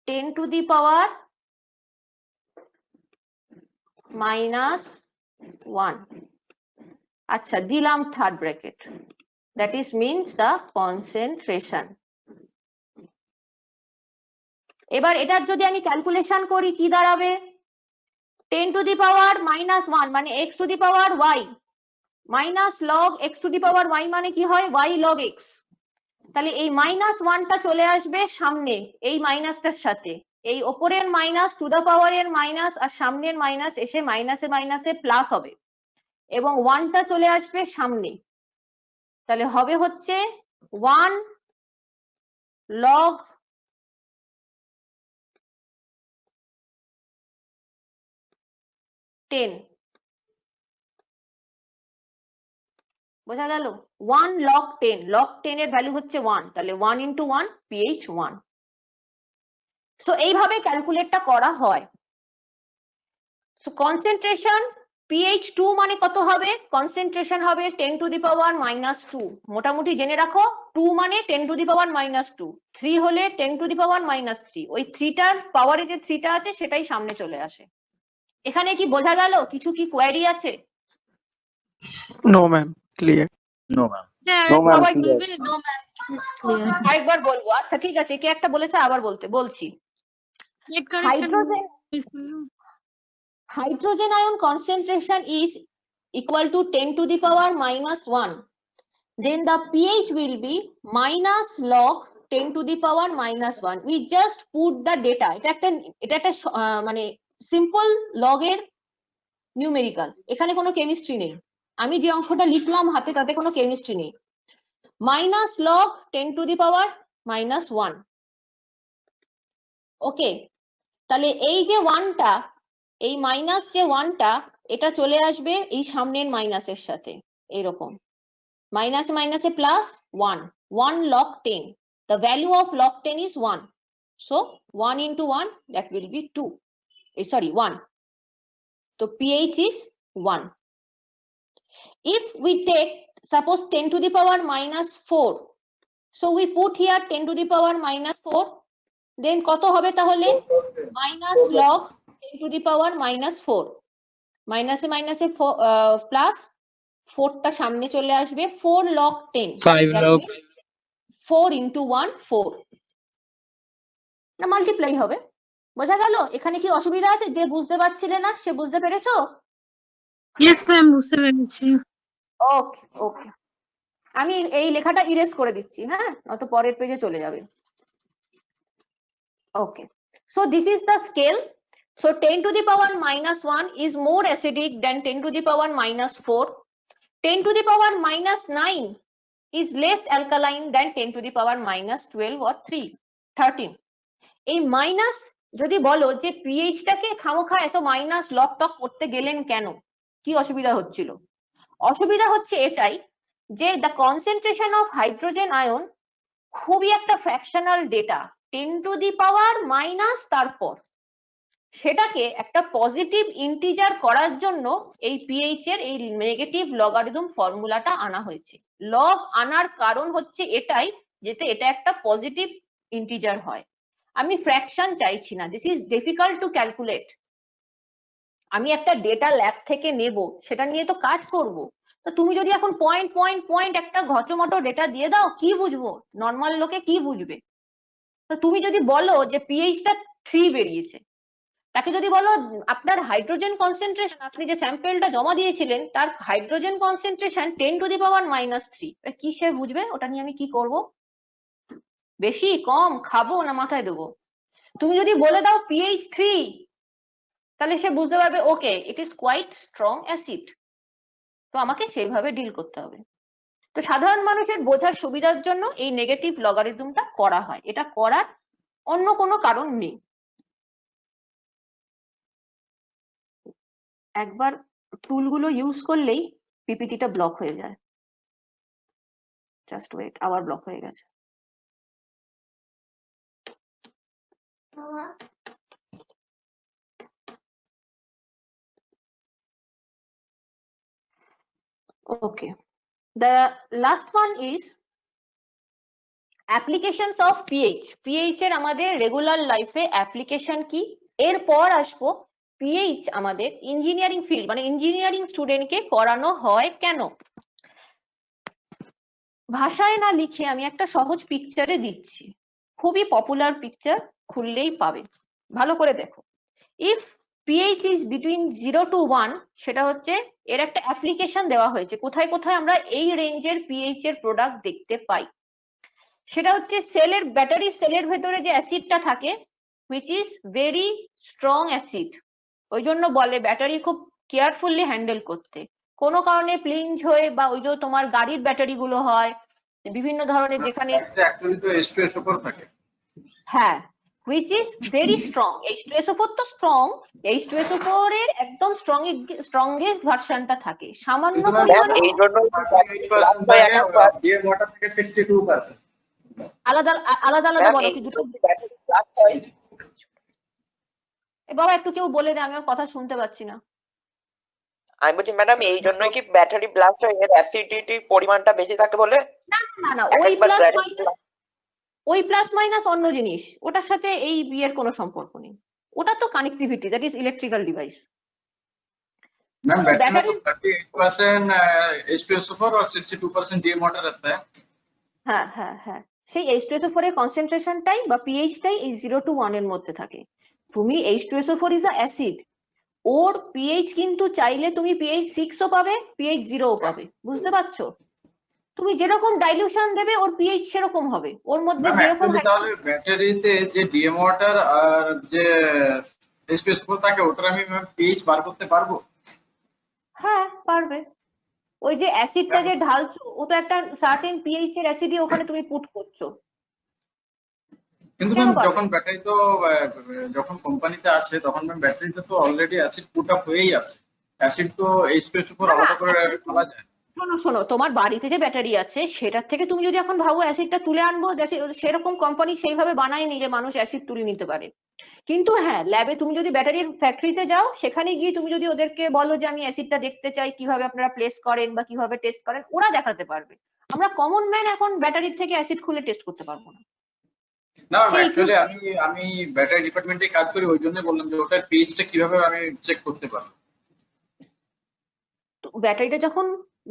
10 to the power minus 1. আচ্ছা দিলাম third bracket, that is means the concentration. এবার এটার যদি আমি ক্যালকুলেশন করি কি দাঁড়াবে? 10 to the power minus 1 মানে x to the power y minus log x to the power y মানে কি হয়? y log x। তাহলে এই মাইনাস 1টা চলে আসবে সামনে এই মাইনাসটার সাথে, এই ওপরের মাইনাস টু দা পাওয়ারের মাইনাস আর সামনের মাইনাস এসে মাইনাসে মাইনাসে প্লাস হবে এবং 1টা চলে আসবে সামনে, তাহলে হবে হচ্ছে 1 log 10, বোঝা গেল? 1 log 10, log 10 এর ভ্যালু হচ্ছে 1, তাহলে 1 into 1 pH 1। সো এইভাবে ক্যালকুলেটটা করা হয়। সো কনসেন্ট্রেশন pH 2 মানে কত হবে? কনসেন্ট্রেশন হবে 10 to the power minus 2, মোটামুটি জেনে রাখো 2 মানে 10 to the power minus 2, 3 হলে 10 to the power minus 3, ওই 3টার পাওয়ারে যে 3টা আছে সেটাই সামনে চলে আসে। এখানে কি বোঝা গেল? কিছু কি কোয়েরি আছে? No, ma'am. Clear. No, ma'am. No, ma'am. সবাই Clear. No, ma'am. It is clear. আরেকবার বলবো, আচ্ছা ঠিক আছে, কে একটা বলেছে আবার বলছি। Plate connection. Hydrogen ion concentration is equal to 10 to the power minus 1, then the pH will be minus log 10 to the power minus 1. We just put the data, এটা একটা মানে সিম্পল লগের নিউমেরিক্যাল, এখানে কোনো কেমিস্ট্রি নেই, আমি যে অঙ্কটা লিখলাম হাতে তাতে কোনো কেমিস্ট্রি নেই। Minus log 10 to the power minus 1, ওকে। তাহলে এই যে 1টা, এই মাইনাস যে 1টা এটা চলে আসবে এই সামনের মাইনাসের সাথে, এইরকম মাইনাসে মাইনাসে plus 1, 1 log 10, the value of log 10 is 1, so 1 into 1 that will be 2, sorry 1, so pH is 1. If we take suppose 10 to the power minus 4, so we put here 10 to the power minus 4, then কত হবে তাহলে? minus log 10 to the power minus 4, মাইনাসে মাইনাসে plus 4টা সামনে চলে আসবে, 4 log 10, 5 log 4 into 1 4 না মাল্টিপ্লাই হবে। বোঝা গেল? এখানে কি অসুবিধা আছে? যে বুঝতে পারছিলে না সে বুঝতে পেরেছো? Yes, ma'am, বুঝতে পেরেছি। ওকে ওকে, আমি এই লেখাটা ইরেজ করে দিচ্ছি, হ্যাঁ, নয়তো পরের পেজে চলে যাবে। ওকে, so this is the scale. So 10 to the power minus 1 is more acidic than 10 to the power minus 4. 10 to the power minus 9 is less alkaline than 10 to the power minus 12 or 13. এই minus যদি বলো যে pH টাকে খামোখা এত minus log টক করতে গেলেন কেন, কি অসুবিধা হচ্ছিল? অসুবিধা হচ্ছে এটাই যে the concentration of hydrogen ion খুবই একটা fractional data, 10 to the power minus, তারপর সেটাকে একটা পজিটিভ ইন্টিজার করার জন্য এই পিএইচ এর এই নেগেটিভ লগারিদম ফর্মুলাটা আনা হয়েছে। লগ আনার কারণ হচ্ছে এটাই, যাতে এটা একটা পজিটিভ ইন্টিজার হয়। আমি ফ্র্যাকশন চাইছি না, this is difficult to calculate. আমি একটা ডেটা ল্যাব থেকে নেব, সেটা নিয়ে তো কাজ করব। তো তুমি যদি এখন পয়েন্ট পয়েন্ট পয়েন্ট একটা ঘচমটো ডেটা দিয়ে দাও, কি বুঝবো? নর্মাল লোকে কি বুঝবে? তো তুমি যদি বলো যে পিএইচটা 3 বেরিয়েছে, তাকে যদি বলো আপনার হাইড্রোজেন কনসেন্ট্রেশন, আপনি যে স্যাম্পেলটা জমা দিয়েছিলেন তার hydrogen concentration 10 to the power minus 3, কি সে বুঝবে? ওটা নিয়ে আমি কি করব? বেশি কম খাবো না মাথায় দেবো? তুমি যদি বলে দাও পিএইচ 3, তাহলে সে বুঝতে পারবে okay it is quite strong acid, তো আমাকে সেইভাবে ডিল করতে হবে। তো সাধারণ মানুষের বোঝার সুবিধার জন্য এই নেগেটিভ লগারিদমটা করা হয়, এটা করার অন্য কোনো কারণ নেই। একবার টুলগুলো ইউজ করলেই পিপিটিটা ব্লক হয়ে যায়। জাস্ট ওয়েট, আবার ব্লক হয়ে গেছে। Okay, the last one is applications of pH. pH এর আমাদের রেগুলার লাইফে অ্যাপ্লিকেশন কি? এরপর আসবো pH আমাদের ইঞ্জিনিয়ারিং ফিল্ড মানে ইঞ্জিনিয়ারিং স্টুডেন্টকে করানো হয় কেন। ভাষায় না লিখে আমি একটা সহজ পিকচারে দিচ্ছি, খুবই পপুলার পিকচার, খুললেই পাবে। ভালো করে দেখো, if pH is between 0 to 1, সেটা হচ্ছে এর একটা অ্যাপ্লিকেশন দেওয়া হয়েছে। কোথায় কোথায় আমরা এই রেঞ্জের pH এর প্রোডাক্ট দেখতে পাই? সেটা হচ্ছে সেলের, ব্যাটারি সেলের ভেতরে যে অ্যাসিডটা থাকে which is very strong acid, ওই জন্য বলে ব্যাটারি খুব কেয়ারফুলি হ্যান্ডেল করতে। কোনো কারণে প্লিঞ্জ হয়ে বা ওই যে তোমার গাড়ির ব্যাটারি গুলো হয় বিভিন্ন ধরনের, যেখানে হ্যাঁ which is very strong, H2SO4 তো স্ট্রং, H2SO4 এর একদম স্ট্রংগেস্ট ভার্সনটা থাকে, সামান্য পরিমাণে এই জন্য আলাদা আলাদা আলাদা বলো কি দুটো? বাবা একটু কেউ বলে দে, আমি আর কথা শুনতে পাচ্ছি না। আমি বলছি ম্যাডাম এই জন্য কি ব্যাটারি ব্লাস্ট হয়, এর অ্যাসিডিটি পরিমাণটা বেশি থাকে বলে? না না না, ওই প্লাস মাইনাস অন্য জিনিস, ওটার সাথে এই বিয়ের কোনো সম্পর্ক নেই। ওটা তো connectivity, that is electrical device. Ma'am battery में तो 38% H2SO4 और 62% डीएम वाटर रहता है। হ্যাঁ হ্যাঁ হ্যাঁ, সেই H2SO4 এর কনসেন্ট্রেশনটাই বা পিএইচটাই এই 0 to 1 এর মধ্যে থাকে। তুমি H2SO4 is a acid, or pH কিন্তু চাইলে তুমি পিএইচ 6 ও পাবে, পিএইচ 0 ও পাবে, বুঝতে পারছো? তুমি যেরকম ডাইলিউশন দেবে ওর পিএইচ সেরকম হবে, ওর মধ্যে যেরকম তাহলে ব্যাটারিতে যে ডিএম ওয়াটার আর যে H2SO4 থাকে ওটার আমি পিএইচ বার করতে পারবো? হ্যাঁ পারবে। ওই যে অ্যাসিডটা যে ঢালছো ও তো একটা সার্টেন পিএইচ এর অ্যাসিডই ওখানে তুমি পুট করছো। কিন্তু যখন ব্যাটারি তো যখন কোম্পানিতে আসে তখন ব্যাটারিতে তো অলরেডি অ্যাসিড পুট আপ হয়েই আছে, অ্যাসিড তো H2SO4 আলাদা করে ফেলা যায়। শোনো শোনো, তোমার বাড়িতে যে ব্যাটারি আছে সেটার থেকে তুমি যদি এখন ভাবো অ্যাসিডটা তুলে আনবো, সেরকম কোম্পানি সেইভাবে বানায়নি যে মানুষ অ্যাসিড তুলে নিতে পারে। কিন্তু হ্যাঁ, ল্যাবে তুমি যদি ব্যাটারির ফ্যাক্টরিতে যাও, সেখানে গিয়ে তুমি যদি ওদেরকে বলো যে আমি অ্যাসিডটা দেখতে চাই, কিভাবে আপনারা প্লেস করেন বা কিভাবে টেস্ট করেন, ওরা দেখাতে পারবে। আমরা কমন ম্যান এখন ব্যাটারির থেকে অ্যাসিড খুলে টেস্ট করতে পারবো না। না অ্যাকচুয়ালি আমি ব্যাটারি ডিপার্টমেন্টে কাজ করি, ওই জন্য বললাম যে ওটার পিএইচটা কিভাবে আমি চেক করতে পারবো। তো ব্যাটারিটা যখন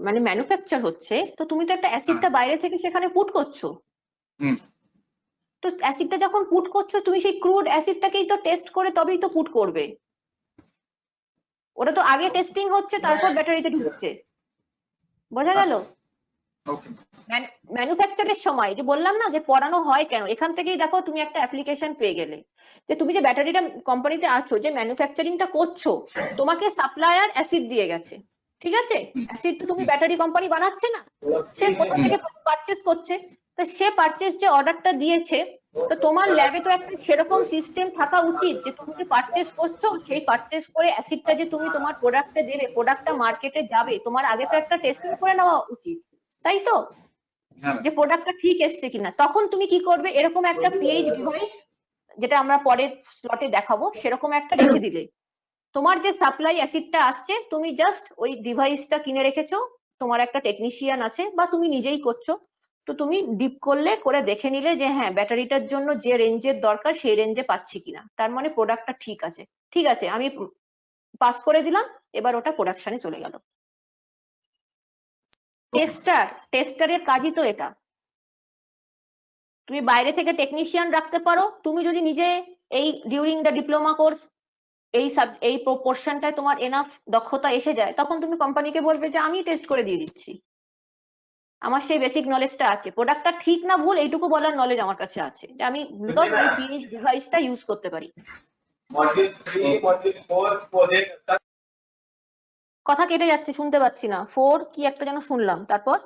মানে ম্যানুফ্যাকচার হচ্ছে, তো তুমি তো একটা অ্যাসিডটা বাইরে থেকে সেখানে পুট করছো, হুম। তো অ্যাসিডটা যখন পুট করছো তুমি সেই ক্রুড অ্যাসিডটাকেই তো টেস্ট করে তবেই তো পুট করবে। ওটা তো আগে টেস্টিং হচ্ছে তারপর ব্যাটারিতে ঢুকছে। বোঝা গেল? ওকে। ম্যানুফ্যাকচারের সময় যে বললাম না যে পড়ানো হয় কেন, এখান থেকেই দেখো তুমি একটা অ্যাপ্লিকেশন পেয়ে গেলে যে তুমি যে ব্যাটারিটা কোম্পানিতে আছো, যে ম্যানুফ্যাকচারিংটা করছো, তোমাকে সাপ্লায়ার অ্যাসিড দিয়ে গেছে, ঠিক আছে? অ্যাসিড তো তুমি ব্যাটারি কোম্পানি বানাচ্ছে না, সে কোথা থেকে পারচেস করছে, তো সে পারচেস যে অর্ডারটা দিয়েছে, তো তোমার ল্যাবে তো একটা সেরকম সিস্টেম থাকা উচিত যে তুমি যে পারচেস করছো সেই পারচেস করে অ্যাসিডটা যে তুমি তোমার প্রোডাক্টে দেবে, প্রোডাক্টটা মার্কেটে যাবে, তোমার আগে তো একটা টেস্টিং করে নেওয়া উচিত, তাই তো? যে প্রোডাক্টটা ঠিক এসছে কিনা। তখন তুমি কি করবে, এরকম একটা পিএইচ ডিভাইস, যেটা আমরা পরের স্লটে দেখাবো, সেরকম একটা রেখে দিলে তোমার যে সাপ্লাই অ্যাসিডটা আসছে, তুমি জাস্ট ওই ডিভাইসটা কিনে রেখেছো, তোমার একটা টেকনিশিয়ান আছে বা তুমি নিজেই করছো, তো তুমি ডিপ করলে করে দেখে নিলে যে হ্যাঁ ব্যাটারিটার জন্য যে রেঞ্জের দরকার সেই রেঞ্জে পাচ্ছি কিনা, তার মানে প্রোডাক্টটা ঠিক আছে, ঠিক আছে আমি পাস করে দিলাম, এবার ওটা প্রোডাকশনে চলে গেল। টেস্টারের কাজই তো এটা। তুমি বাইরে থেকে টেকনিশিয়ান রাখতে পারো, তুমি যদি নিজে এই ডিউরিং দ্য ডিপ্লোমা কোর্স এই পোর্শনটায় তোমার এনাফ দক্ষতা এসে যায়, তখন তুমি কোম্পানিকে বলবে যে আমি টেস্ট করে দিয়ে দিচ্ছি, আমার সেই বেসিক নলেজটা আছে, প্রোডাক্টটা ঠিক না ভুল এইটুকু বলার নলেজ আমার কাছে আছে, যে আমি বিকজ আমি পিএইচ ডিভাইসটা ইউজ করতে পারি। কথা কেটে যাচ্ছে, শুনতে পাচ্ছি না। 4 কি একটা যেন শুনলাম, তারপর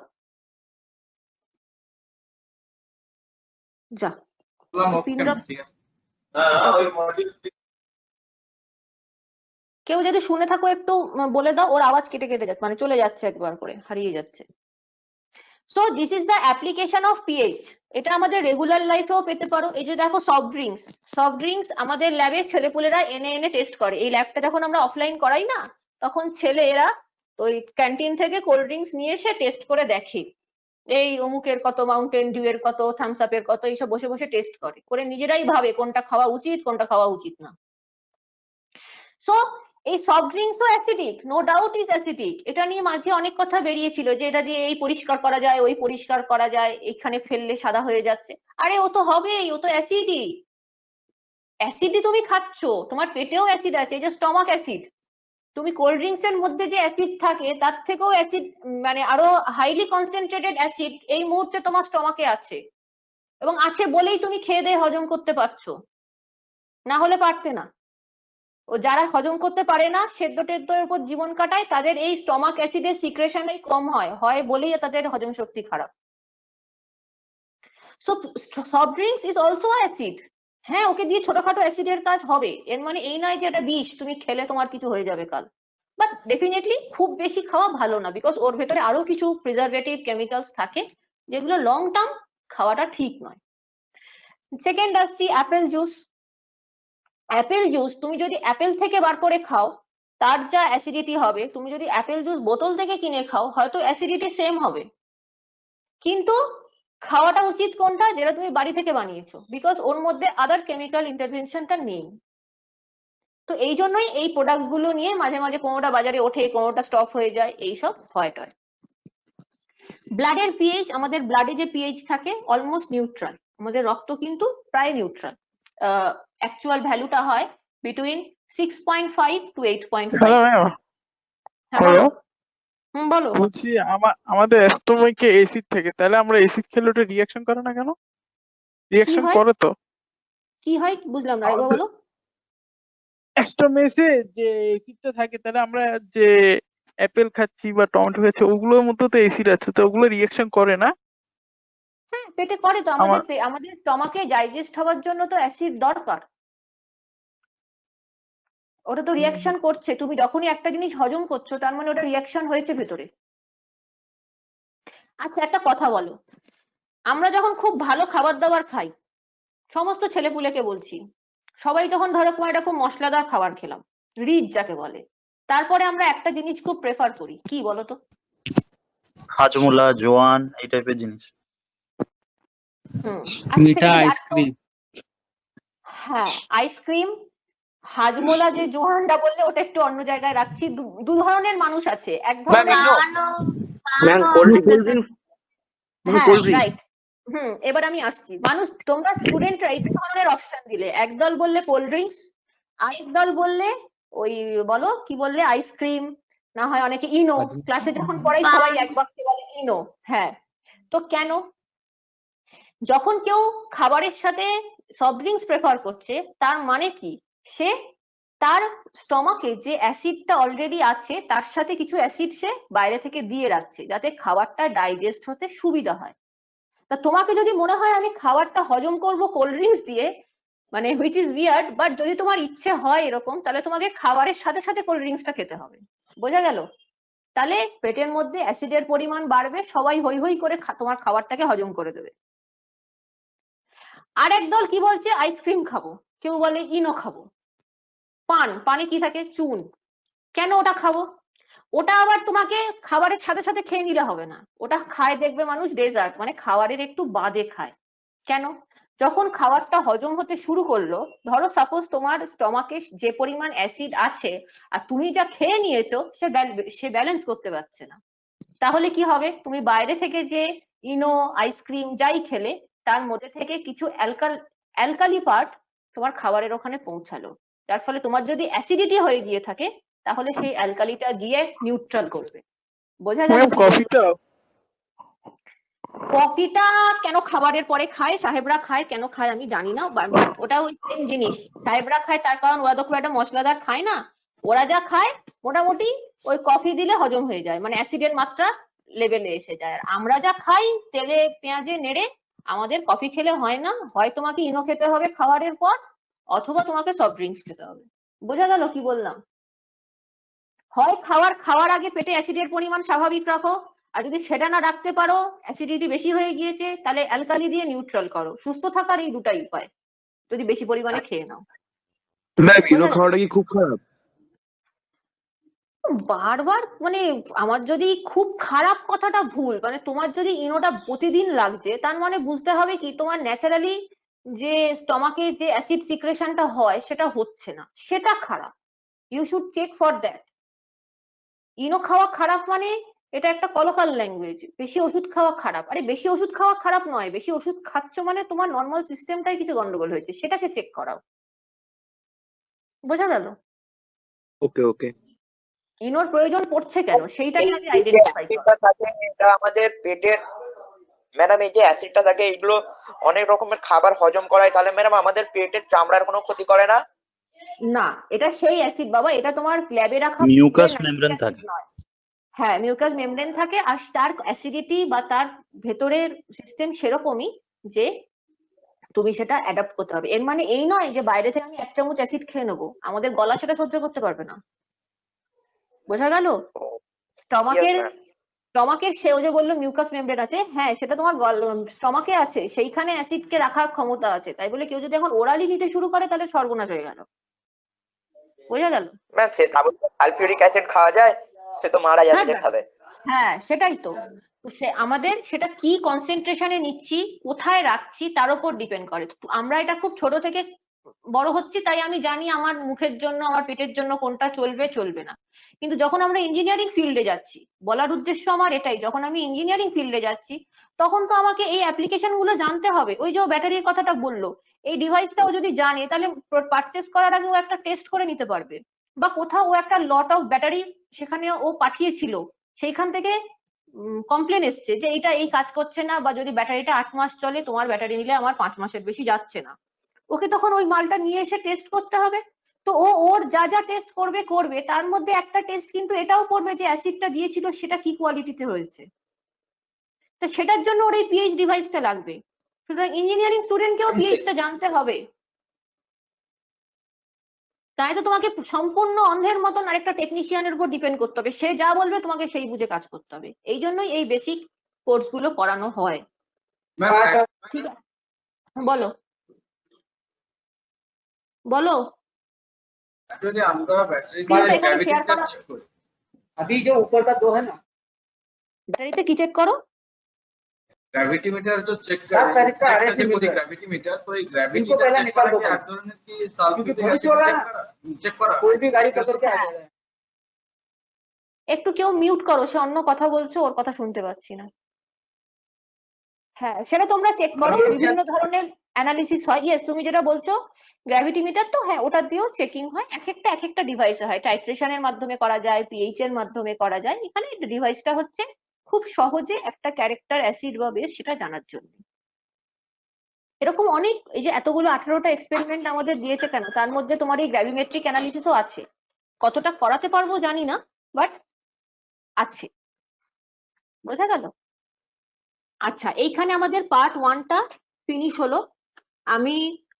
যা কেউ যদি শুনে থাকো একটু বলে দাও, ওর আওয়াজ কেটে কেটে যাচ্ছে, মানে চলে যাচ্ছে, একবার করে হারিয়ে যাচ্ছে। So this is the application of pH. এটা আমাদের রেগুলার লাইফেও পেতে পারো। এই যে দেখো সফট ড্রিঙ্কস আমাদের ল্যাবে ছেলেপুলেরা এনে এনে টেস্ট করে। এই ল্যাবটা যখন আমরা অফলাইন করাই না, তখন ছেলেরা ওই ক্যান্টিন থেকে কোল্ড ড্রিঙ্কস নিয়ে এসে টেস্ট করে দেখে, এই অমুকের কত, মাউন্টেন ডিউ এর কত, থামস আপের কত, এইসব বসে বসে টেস্ট করে নিজেরাই ভাবে কোনটা খাওয়া উচিত কোনটা খাওয়া উচিত না। সো এই সফট ড্রিঙ্কসও acidic, no doubt is acidic. এটা নিয়ে মাঝে অনেক কথা বেরিয়েছিল যে এটা দিয়ে এই পরিষ্কার করা যায়, ওই পরিষ্কার করা যায়, এখানে ফেললে সাদা হয়ে যাচ্ছে। আরে ও তো হবেই, ও তো অ্যাসিডই। অ্যাসিডই তুমি খাচ্ছ, তোমার পেটেও অ্যাসিড আছে, এই যে স্টমাক অ্যাসিড। তুমি কোল্ড ড্রিঙ্কস এর মধ্যে যে অ্যাসিড থাকে তার থেকেও অ্যাসিড, মানে আরো হাইলি কনসেন্ট্রেটেড অ্যাসিড এই মুহূর্তে তোমার স্টমাকে আছে, এবং আছে বলেই তুমি খেয়ে দিয়ে হজম করতে পারছো, না হলে পারতে না। ও যারা হজম করতে পারে না, সেদ্ধ টেদ্ধের উপর জীবন কাটায়, তাদের এই স্টমাক অ্যাসিডের সিক্রেশনই কম হয় বলেই তাদের হজম শক্তি খারাপ। So soft drinks is also acid. হ্যাঁ, ওকে দিয়ে ছোটখাটো অ্যাসিডের কাজ হবে, এর মানে এই নয় যে এটা বিষ, তুমি খেলে তোমার কিছু হয়ে যাবে কাল। বাট ডেফিনেটলি খুব বেশি খাওয়া ভালো না, বিকজ ওর ভেতরে আরো কিছু প্রিজারভেটিভ কেমিক্যালস থাকে যেগুলো লং টার্ম খাওয়াটা ঠিক নয়। সেকেন্ড আসছি অ্যাপেল জুস। অ্যাপেল জুস তুমি যদি অ্যাপেল থেকে বার করে খাও, তার যা অ্যাসিডিটি হবে, তুমি যদি অ্যাপেল জুস বোতল থেকে কিনে খাও, হয়তো অ্যাসিডিটি সেম হবে, কিন্তু খাওয়াটা উচিত কোনটা, যেটা তুমি বাড়ি থেকে বানিয়েছো, বিকজ ওর মধ্যে আদার কেমিক্যাল ইন্টারভেনশনটা নেই। তো এই জন্যই এই প্রোডাক্ট গুলো নিয়ে মাঝে মাঝে কোনোটা বাজারে ওঠে, কোনোটা স্টপ হয়ে যায়, এইসব হয় টয়। ব্লাডের পিএইচ, আমাদের ব্লাডে যে পিএইচ থাকে অলমোস্ট নিউট্রাল, আমাদের রক্ত কিন্তু প্রায় নিউট্রাল। অ্যাকচুয়াল ভ্যালুটা হয় বিটুইন 6.5 to 8.5। হ্যালো, বলো। বলছি আমাদের স্টোমাকে অ্যাসিড থাকে, তাহলে আমরা অ্যাসিড খেলে ওটা রিঅ্যাকশন করে না কেন? রিঅ্যাকশন করে তো। কি হয় বুঝলাম না, একবার বলো। স্টোমেসে যে অ্যাসিডটা থাকে, তাহলে আমরা যে অ্যাপেল খাচ্ছি বা টমেটো খাচ্ছি ওগুলোর মধ্যে তো অ্যাসিড আছে, তো ওগুলো রিঅ্যাকশন করে না? হ্যাঁ, পেটে করে তো। আমাদের স্টমাকে ডাইজেস্ট হওয়ার জন্য তো অ্যাসিড দরকার, ওটা তো রিঅ্যাকশন করছে। তুমি যখনই একটা জিনিস হজম করছো, তার মানে ওটা রিঅ্যাকশন হয়েছে ভেতরে। আচ্ছা, একটা কথা বলো, আমরা যখন খুব ভালো খাবার দাবার খাই, সমস্ত ছেলেপুলেকে বলছি, সবাই যখন ধরো কোনো একটা খুব মশলাদার খাবার খেলাম, রিচ যাকে বলে, তারপরে আমরা একটা জিনিস খুব প্রেফার করি, কি বলতো? হাজমোলা, জোয়ান, এই টাইপের জিনিস। মিঠা আইসক্রিম। হ্যাঁ, আইসক্রিম, হাজমোলা, যে জোহানটা বললে ওটা একটু অন্য জায়গায় রাখছি। দু ধরনের মানুষ আছে, এক ধরনের, হ্যাঁ রাইট, এবার আমি আসছি। মানুষ, তোমরা স্টুডেন্টরা এই ধরনের অপশন দিলে, একদল বললে কোল্ড ড্রিঙ্কস, আরেক দল বললে ওই বলো কি বললে আইসক্রিম, না হয় অনেকে ইনো, ক্লাসে যখন পড়াই সবাই এক বাক্যে বলে ইনো। হ্যাঁ, তো কেন? যখন কেউ খাবারের সাথে সফট ড্রিঙ্কস প্রেফার করছে, তার মানে কি, সে তার স্টমাকে যে অ্যাসিডটা অলরেডি আছে তার সাথে কিছু অ্যাসিড সে বাইরে থেকে দিয়ে রাখছে, যাতে খাবারটা ডাইজেস্ট হতে সুবিধা হয়। তা তোমাকে যদি মনে হয় আমি খাবারটা হজম করব কোল্ড ড্রিঙ্কস দিয়ে, মানে হুইচ ইজ উইয়ার্ড, বাট যদি তোমার ইচ্ছে হয় এরকম, তাহলে তোমাকে খাবারের সাথে সাথে কোল্ড ড্রিঙ্কসটা খেতে হবে। বোঝা গেল? তাহলে পেটের মধ্যে অ্যাসিডের পরিমাণ বাড়বে, সবাই হই হই করে তোমার খাবারটাকে হজম করে দেবে। আর একদল কি বলছে আইসক্রিম খাবো, কেউ বলে ইনো খাবো, পানে কি থাকে, চুন, কেন ওটা খাবো? ওটা আবার তোমাকে খাবারের সাথে সাথে খেয়ে নিলে হবে না, ওটা খায় দেখবে মানুষ ডেজার্ট, মানে খাবারের একটু বাদে খায়। কেন? যখন খাবারটা হজম হতে শুরু করলো, ধরো সাপোজ তোমার স্টমাকে যে পরিমাণ অ্যাসিড আছে আর তুমি যা খেয়ে নিয়েছো সে ব্যালেন্স করতে পারছে না, তাহলে কি হবে? তুমি বাইরে থেকে যে ইনো, আইসক্রিম যাই খেলে, তার মধ্যে থেকে কিছু অ্যালকালি পার্ট তোমার খাবারের ওখানে পৌঁছালো, যার ফলে তোমার যদি অ্যাসিডিটি হয়ে গিয়ে থাকে, তাহলে সেই অ্যালকালিটা গিয়ে নিউট্রাল করবে। বোঝা গেল? কফিটা কেন খাবারের পরে খায়, সাহেবরা খায়, কেন খায় আমি জানি না, ওটা ওই সেম জিনিস। সাহেবরা খায় তার কারণ ওরা তো খুব একটা মশলাদার খায় না, ওরা যা খায় মোটামুটি ওই কফি দিলে হজম হয়ে যায়, মানে অ্যাসিডের মাত্রা লেভেলে এসে যায়। আর আমরা যা খাই তেলে পেঁয়াজে নেড়ে, আমাদের কফি খেলে হয় না, হয় তোমাকে ইনো খেতে হবে খাবারের পর, অথবা তোমাকে সফট ড্রিঙ্কস খেতে হবে। বোঝা গেল কি বললাম? হয় খাওয়ার আগে পেটে অ্যাসিডের পরিমাণ স্বাভাবিক রাখো, আর যদি সেটা না রাখতে পারো, অ্যাসিডিটি বেশি হয়ে গিয়েছে, তাহলে অ্যালকালি দিয়ে নিউট্রাল করো। সুস্থ থাকার এই দুটাই উপায়, যদি বেশি পরিমাণে খেয়ে নাও। ম্যাম ইনো খাওয়াটা কি খুব খারাপ? বারবার মানে আমার যদি খুব খারাপ কথাটা ভুল, মানে তোমার যদি ইনোটা প্রতিদিন লাগছে, তার মানে বুঝতে হবে কি তোমার ন্যাচারালি যে স্টমাকে যে অ্যাসিড সিক্রেশনটা হয় সেটা হচ্ছে না, সেটা খারাপ। You should check for that. Eno খাওয়া খারাপ মানে এটা একটা কলোকাল ল্যাঙ্গুয়েজ, বেশি ওষুধ খাওয়া খারাপ। আরে বেশি ওষুধ খাওয়া খারাপ নয়, বেশি ওষুধ খাচ্ছ মানে তোমার নর্মাল সিস্টেমটাই কিছু গন্ডগোল হয়েছে, সেটাকে চেক করাও। বোঝা গেল? ওকে ওকে। ইনোর প্রয়োজন পড়ছে কেন সেইটাই আমি এই যে আইডেন্টিফাই করব। অ্যাসিডটা থাকে এটা আমাদের পেটের, ম্যাডাম এই যে অ্যাসিডটা থাকে এগুলো অনেক রকমের খাবার হজম করায়, তাহলে ম্যাডাম আমাদের পেটের চামড়ার কোনো ক্ষতি করে না? না, এটা সেই অ্যাসিড বাবা, এটা তোমার ল্যাবে রাখা মিউকাস মেমব্রেন থাকে। নয়। হ্যাঁ, মিউকাস মেমব্রেন থাকে, আর তার অ্যাসিডিটি বা তার ভেতরের সিস্টেম সেরকমই যে তুমি সেটা অ্যাডাপ্ট করতে হবে। এর মানে এই নয় যে বাইরে থেকে আমি 1 চামচ অ্যাসিড খেয়ে নেবো, আমাদের গলা সেটা সহ্য করতে পারবে না। বোঝা গেল? স্টমাকের সে যে বললো মিউকাস মেমব্রেন আছে, হ্যাঁ সেটা তোমার স্টমাকে আছে, সেইখানে অ্যাসিডকে রাখার ক্ষমতা আছে, তাই বলে কেউ যদি এখন ওরালি নিতে শুরু করে তাহলে সর্বনাশ হয়ে গেল। বোঝা গেল? ম্যাম সে সালফিউরিক অ্যাসিড খাওয়া যায়, সে তো মারা যাবে যে খাবে। হ্যাঁ সেটাই তো, সে আমাদের সেটা কি কনসেন্ট্রেশনে নিচ্ছি, কোথায় রাখছি তার উপর ডিপেন্ড করে। আমরা এটা খুব ছোট থেকে বড় হচ্ছি, তাই আমি জানি আমার মুখের জন্য আমার পেটের জন্য কোনটা চলবে চলবে না। কিন্তু যখন আমরা ইঞ্জিনিয়ারিং ফিল্ডে যাচ্ছি, বলার উদ্দেশ্য আমার এটাই, যখন আমি ইঞ্জিনিয়ারিং ফিল্ডে যাচ্ছি তখন তো আমাকে এই অ্যাপ্লিকেশন গুলো জানতে হবে। ওই যে ব্যাটারির কথাটা বললো, এই ডিভাইসটাও যদি জানে তাহলে পারচেস করার আগে ও একটা টেস্ট করে নিতে পারবে, বা কোথাও ও একটা লট অফ ব্যাটারি সেখানে ও পাঠিয়েছিল, সেইখান থেকে কমপ্লেন এসছে যে এটা এই কাজ করছে না, বা যদি ব্যাটারিটা 8 মাস চলে, তোমার ব্যাটারি নিলে আমার 5 মাসের বেশি যাচ্ছে না, ওকে তখন ওই মালটা নিয়ে এসে টেস্ট করতে হবে। তো ওর যা যা টেস্ট করবে তার মধ্যে একটা টেস্ট কিন্তু এটাও করবে যে অ্যাসিডটা দিয়েছিল সেটা কি কোয়ালিটিতে হয়েছে, তো সেটার জন্য ওর এই পিএইচ ডিভাইসটা লাগবে। সুতরাং ইঞ্জিনিয়ারিং স্টুডেন্টকেও পিএইচটা জানতে হবে। তাই তো তোমাকে সম্পূর্ণ অন্ধের মতন আরেকটা টেকনিশিয়ানের উপর ডিপেন্ড করতে হবে, সে যা বলবে তোমাকে সেই বুঝে কাজ করতে হবে। এই জন্যই এই বেসিক কোর্স গুলো করানো হয়। ঠিক আছে, বলো বলো। एक्चुअली আমরা স্ক্রিনটা এখানে শেয়ার করো। अभी जो ऊपर का दो है ना, ব্যাটারিতে কি চেক করো? ग्रेविटी मीटर जो चेक सब करे तरीका RSI पूरी मीटर। ग्रेविटी मीटर, तो ये ग्रेविटी इनको पहले चेक निकाल करा दो कि पहले। এক ধরনের কি সালফিউরিক क्योंकि অ্যাসিড पुलिस वाला চেক করা कोई भी गाड़ी पकड़ के आ जाए। একটু কেউ মিউট করো, সে অন্য কথা বলছে, ওর কথা শুনতে পাচ্ছি না। হ্যাঁ সেটা তোমরা চেক করো, বিভিন্ন ধরনের অ্যানালিসিস হয়। ইয়েস, তুমি যেটা বলছো গ্র্যাভিটি মিটার, তো হ্যাঁ ওটা দিয়েও চেকিং হয়, এক একটা ডিভাইসে হয়, টাইট্রেশনের মাধ্যমে করা যায়, পিএইচ এর মাধ্যমে করা যায়। এখানে ডিভাইসটা হচ্ছে খুব সহজে একটা ক্যারেক্টার অ্যাসিড বা বেস সেটা জানার জন্য। এরকম অনেক, এই যে এতগুলো 18টা এক্সপেরিমেন্ট আমাদের দিয়েছে কেন, তার মধ্যে তোমার এই গ্র্যাভিমেট্রিক অ্যানালিসিসও আছে। কতটা করাতে পারবো জানি না, বাট আছে। বোঝা গেল? আচ্ছা, এইখানে আমাদের পার্ট 1টা ফিনিশ হলো। আমি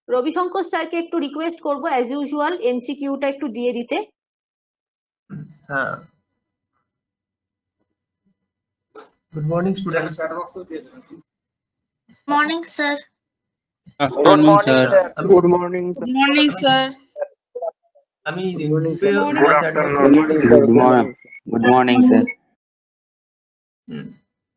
রবিশঙ্কর স্যারকে একটু রিকোয়েস্ট করবো অ্যাজ ইউজুয়াল এমসিকিউটা একটু দিয়ে দিতে। হ্যাঁ, good morning students. Morning sir. Good morning sir. Good morning good morning sir. আমি Good afternoon. Good morning sir.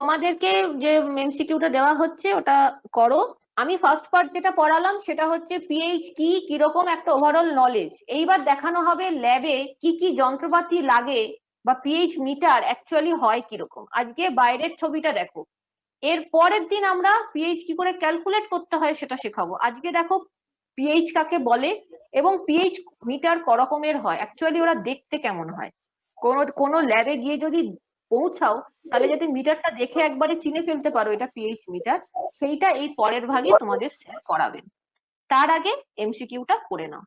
তোমাদেরকে যে এমসিকিউটা দেওয়া হচ্ছে ওটা করো। আমি ফার্স্ট পার্ট যেটা পড়ালাম সেটা হচ্ছে পিএইচ কি, কিরকম একটা ওভারঅল নলেজ। এইবার দেখানো হবে ল্যাবে কি কি যন্ত্রপাতি লাগে বা পিএইচ মিটার অ্যাকচুয়ালি হয় কিরকম। আজকে বাইরের ছবিটা দেখো, এর পরের দিন আমরা পিএইচ কি করে ক্যালকুলেট করতে হয় সেটা শেখাবো। আজকে দেখো পিএইচ কাকে বলে এবং পিএইচ মিটার ক রকমের হয়, অ্যাকচুয়ালি ওরা দেখতে কেমন হয়। কোনো ল্যাবে গিয়ে যদি পৌঁছাও তাহলে যদি মিটারটা দেখে একবারে চিনে ফেলতে পারো এটা পিএইচ মিটার, সেইটা এই পরের ভাগে তোমাদের স্যার করাবেন। তার আগে এমসিকিউটা করে নাও।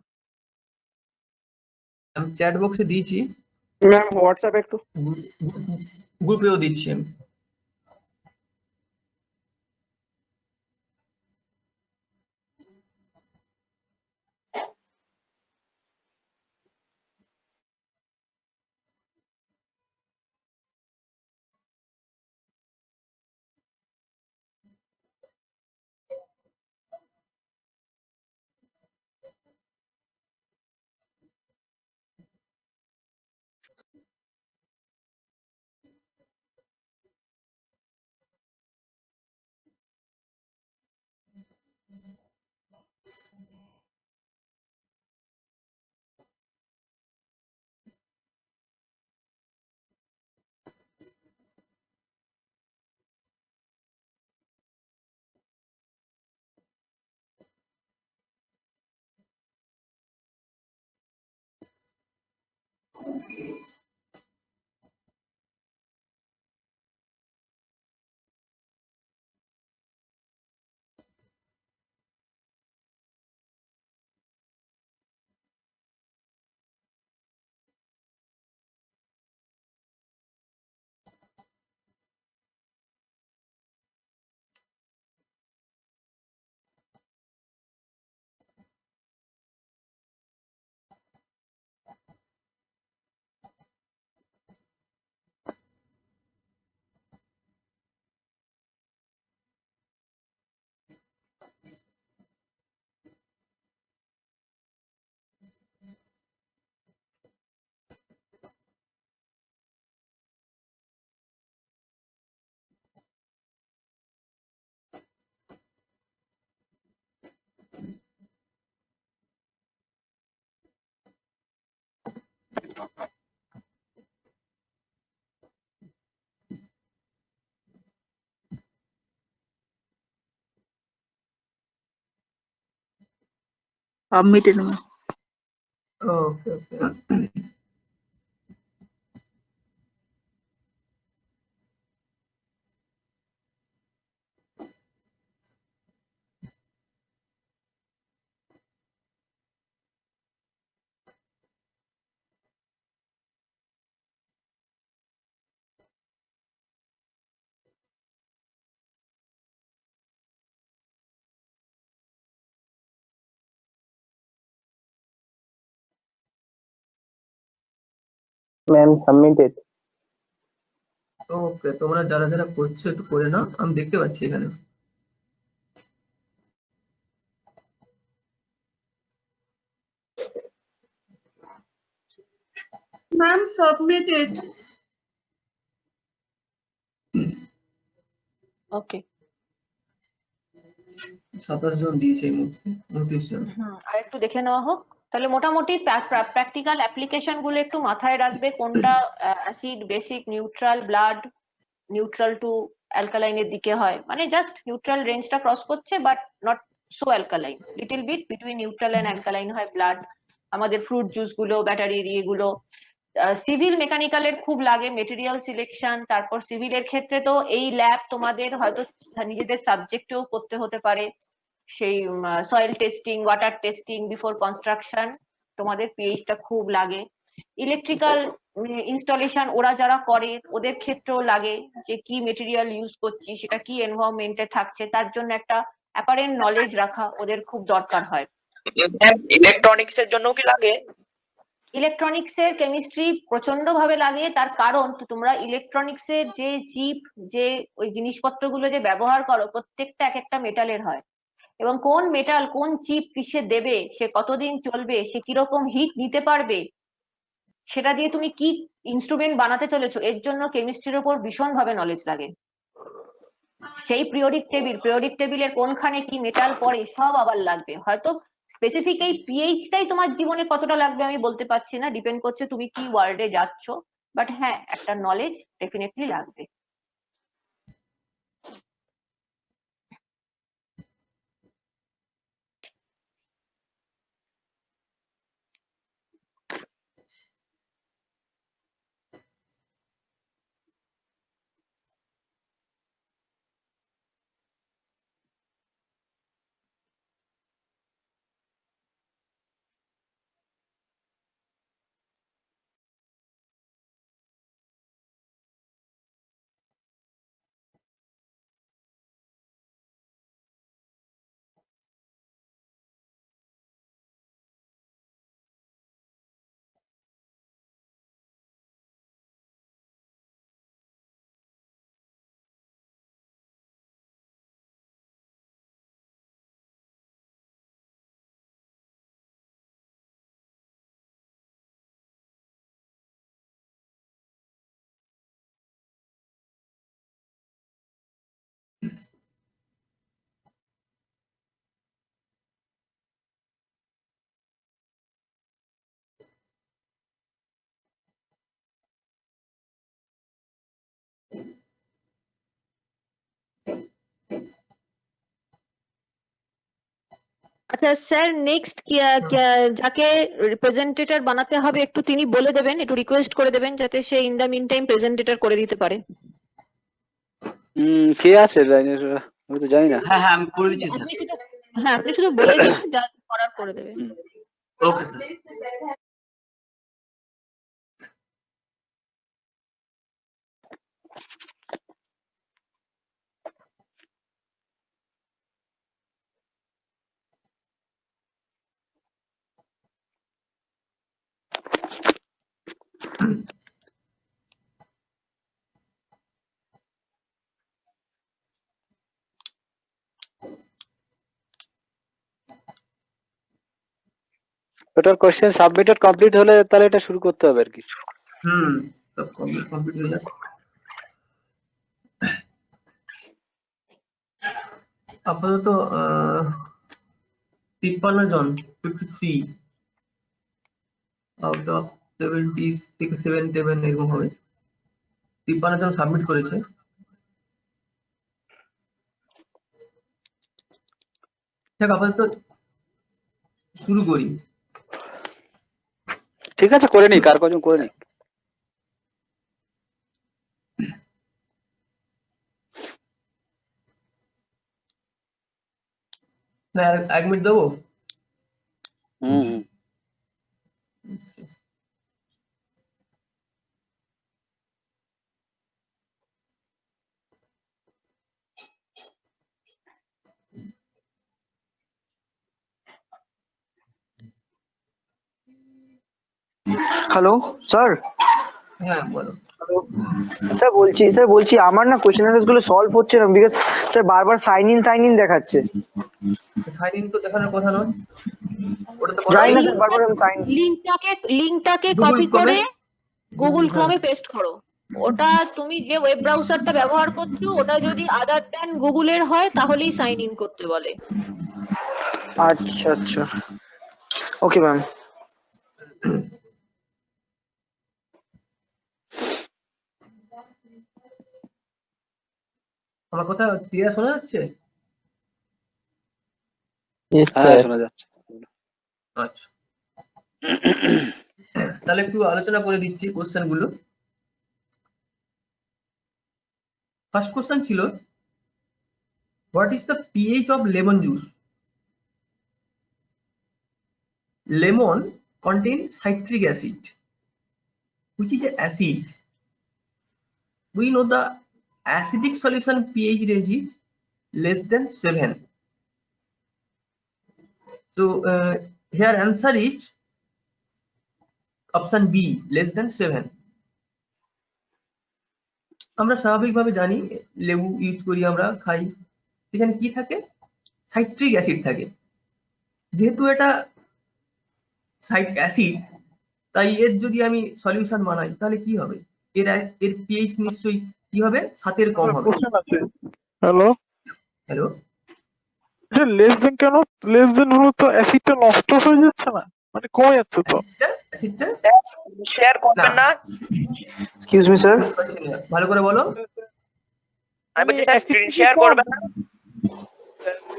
আমি চ্যাট বক্সে দিয়েছি, ম্যাম হোয়াটসঅ্যাপ একটু। গ্রুপেও দিচ্ছি আমি। Submitted ma'am. Okay okay. Ma'am submitted. Okay, তোমরা যারা যারা করছো একটু করে নাও, আমি দেখতে পাচ্ছি এখানে। Ma'am submitted. ওকে, 27 জন দিয়েছে এই মুহূর্তে, 29 জন। আর একটু দেখে নেওয়া হোক। তাহলে মোটামুটি প্র্যাকটিক্যাল অ্যাপ্লিকেশন গুলো একটু মাথায় রাখবে, কোনটা acid, basic, neutral, blood, neutral to অ্যালকালাইনের দিকে হয়, মানে জাস্ট নিউট্রাল রেঞ্জটা ক্রস করছে but not so alkaline, little bit between neutral and alkaline হয় ব্লাড। আমাদের ফ্রুট জুস গুলো, ব্যাটারির ইয়েগুলো। সিভিল মেকানিক্যালের খুব লাগে মেটেরিয়াল সিলেকশন, তারপর সিভিলের ক্ষেত্রে তো এই ল্যাব তোমাদের হয়তো নিজেদের সাবজেক্টেও করতে হতে পারে, সেই soil testing, water testing before construction, তোমাদের পিএইচটা খুব লাগে। ইলেকট্রিক্যাল ইনস্টলেশন ওরা যারা করে ওদের ক্ষেত্রেও লাগে, যে কি মেটেরিয়াল ইউজ করছি, সেটা কি এনভায়রনমেন্টে থাকছে, তার জন্য একটা অ্যাপারেন্ট নলেজ রাখা ওদের খুব দরকার হয়। ইলেকট্রনিক্স এর জন্য কি লাগে? ইলেকট্রনিক্স এর কেমিস্ট্রি প্রচন্ড ভাবে লাগে, তার কারণ তোমরা ইলেকট্রনিক্স এর যে চিপ, যে ওই জিনিসপত্রগুলো যে ব্যবহার করো, প্রত্যেকটা এক একটা মেটালের হয়, এবং কোন মেটাল কোন চিপ কিসে দেবে, সে কতদিন চলবে, সে কিরকম হিট নিতে পারবে, সেটা দিয়ে তুমি কি ইনস্ট্রুমেন্ট বানাতে চলেছো, এর জন্য কেমিস্ট্রির উপর ভীষণ ভাবে নলেজ লাগে। সেই পিরিয়ডিক টেবিলের কোনখানে কি মেটাল পড়ে সব আবার লাগবে। হয়তো স্পেসিফিক এই পিএইচটাই তোমার জীবনে কতটা লাগবে আমি বলতে পারছি না, ডিপেন্ড করছে তুমি কি ওয়ার্ল্ডে যাচ্ছ, বাট হ্যাঁ একটা নলেজ ডেফিনেটলি লাগবে। আচ্ছা স্যার, নেক্সট যাকে রিপ্রেজেন্টেটর বানাতে হবে একটু তিনি বলে দেবেন, একটু রিকোয়েস্ট করে দেবেন যাতে say in the mean time প্রেজেন্টেটর করে দিতে পারে। কে আছে লাইনে? আমি তো জানি না। হ্যাঁ হ্যাঁ আমি করে দিচ্ছি স্যার। আপনি শুধু বলে দিন, যা করার করে দেবে। Okay sir. ওটার কোশ্চেন সাবমিটেড কমপ্লিট হলে তাহলে এটা শুরু করতে হবে আর কি। সব কমপ্লিট হয়ে যাক। আপাতত 53 জন, 53 আউট অফ 77 এরকম হবে। 53 জন সাবমিট করেছে। ঠিক আপাতত শুরু করি। ঠিক আছে, করে নি, কার কজন করে নি। না 1 মিনিট দেবো। হুম। Hello sir. হ্যাঁ বলো। স্যার বলছি আমার না কোশ্চেন অ্যান্সার গুলো সলভ হচ্ছে না, বিকজ স্যার বারবার সাইন ইন দেখাচ্ছে। সাইন ইন তো দেখানোর কথা নয়, ওটা তো জানি না স্যার, বারবার আমি সাইন লিংকটাকে কপি করে গুগল ক্রোমে পেস্ট করো। ওটা তুমি যে ওয়েব ব্রাউজারটা ব্যবহার করছো ওটা যদি আদার দ্যান গুগলের হয় তাহলেই সাইন ইন করতে বলে। আচ্ছা ওকে ম্যাম। আমার কথা ক্লিয়ার শোনা যাচ্ছে? হ্যাঁ শোনা যাচ্ছে। আচ্ছা, তাহলে একটু আলোচনা করে দিচ্ছি কোশ্চেন গুলো। ফার্স্ট কোশ্চেন ছিল, what is the pH of lemon juice? Lemon contain citric acid, which is an acid. We know the acidic solution pH range is less than 7. So here answer is option B, less than 7. আমরা স্বাভাবিকভাবে জানি লেবু use করি, আমরা খাই, সেখানে কি থাকে? সাইট্রিক অ্যাসিড থাকে। যেহেতু এটা অ্যাসিড, তাই এর যদি আমি সলিউশন বানাই তাহলে কি হবে? এর পিএইচ নিশ্চয়ই কি হবে? 7 কম হবে। কোশ্চেন আছে। হ্যালো হ্যালো, লেস দেন কেন? লেস দেন হলো তো অ্যাসিডটা নষ্ট হয়ে যাচ্ছে না, মানে কমে যাচ্ছে তো। অ্যাসিডটা শেয়ার করবেন না? এক্সকিউজ মি স্যার, ভালো করে বলো। আমি বলছি স্যার স্ক্রিন শেয়ার করবেন না?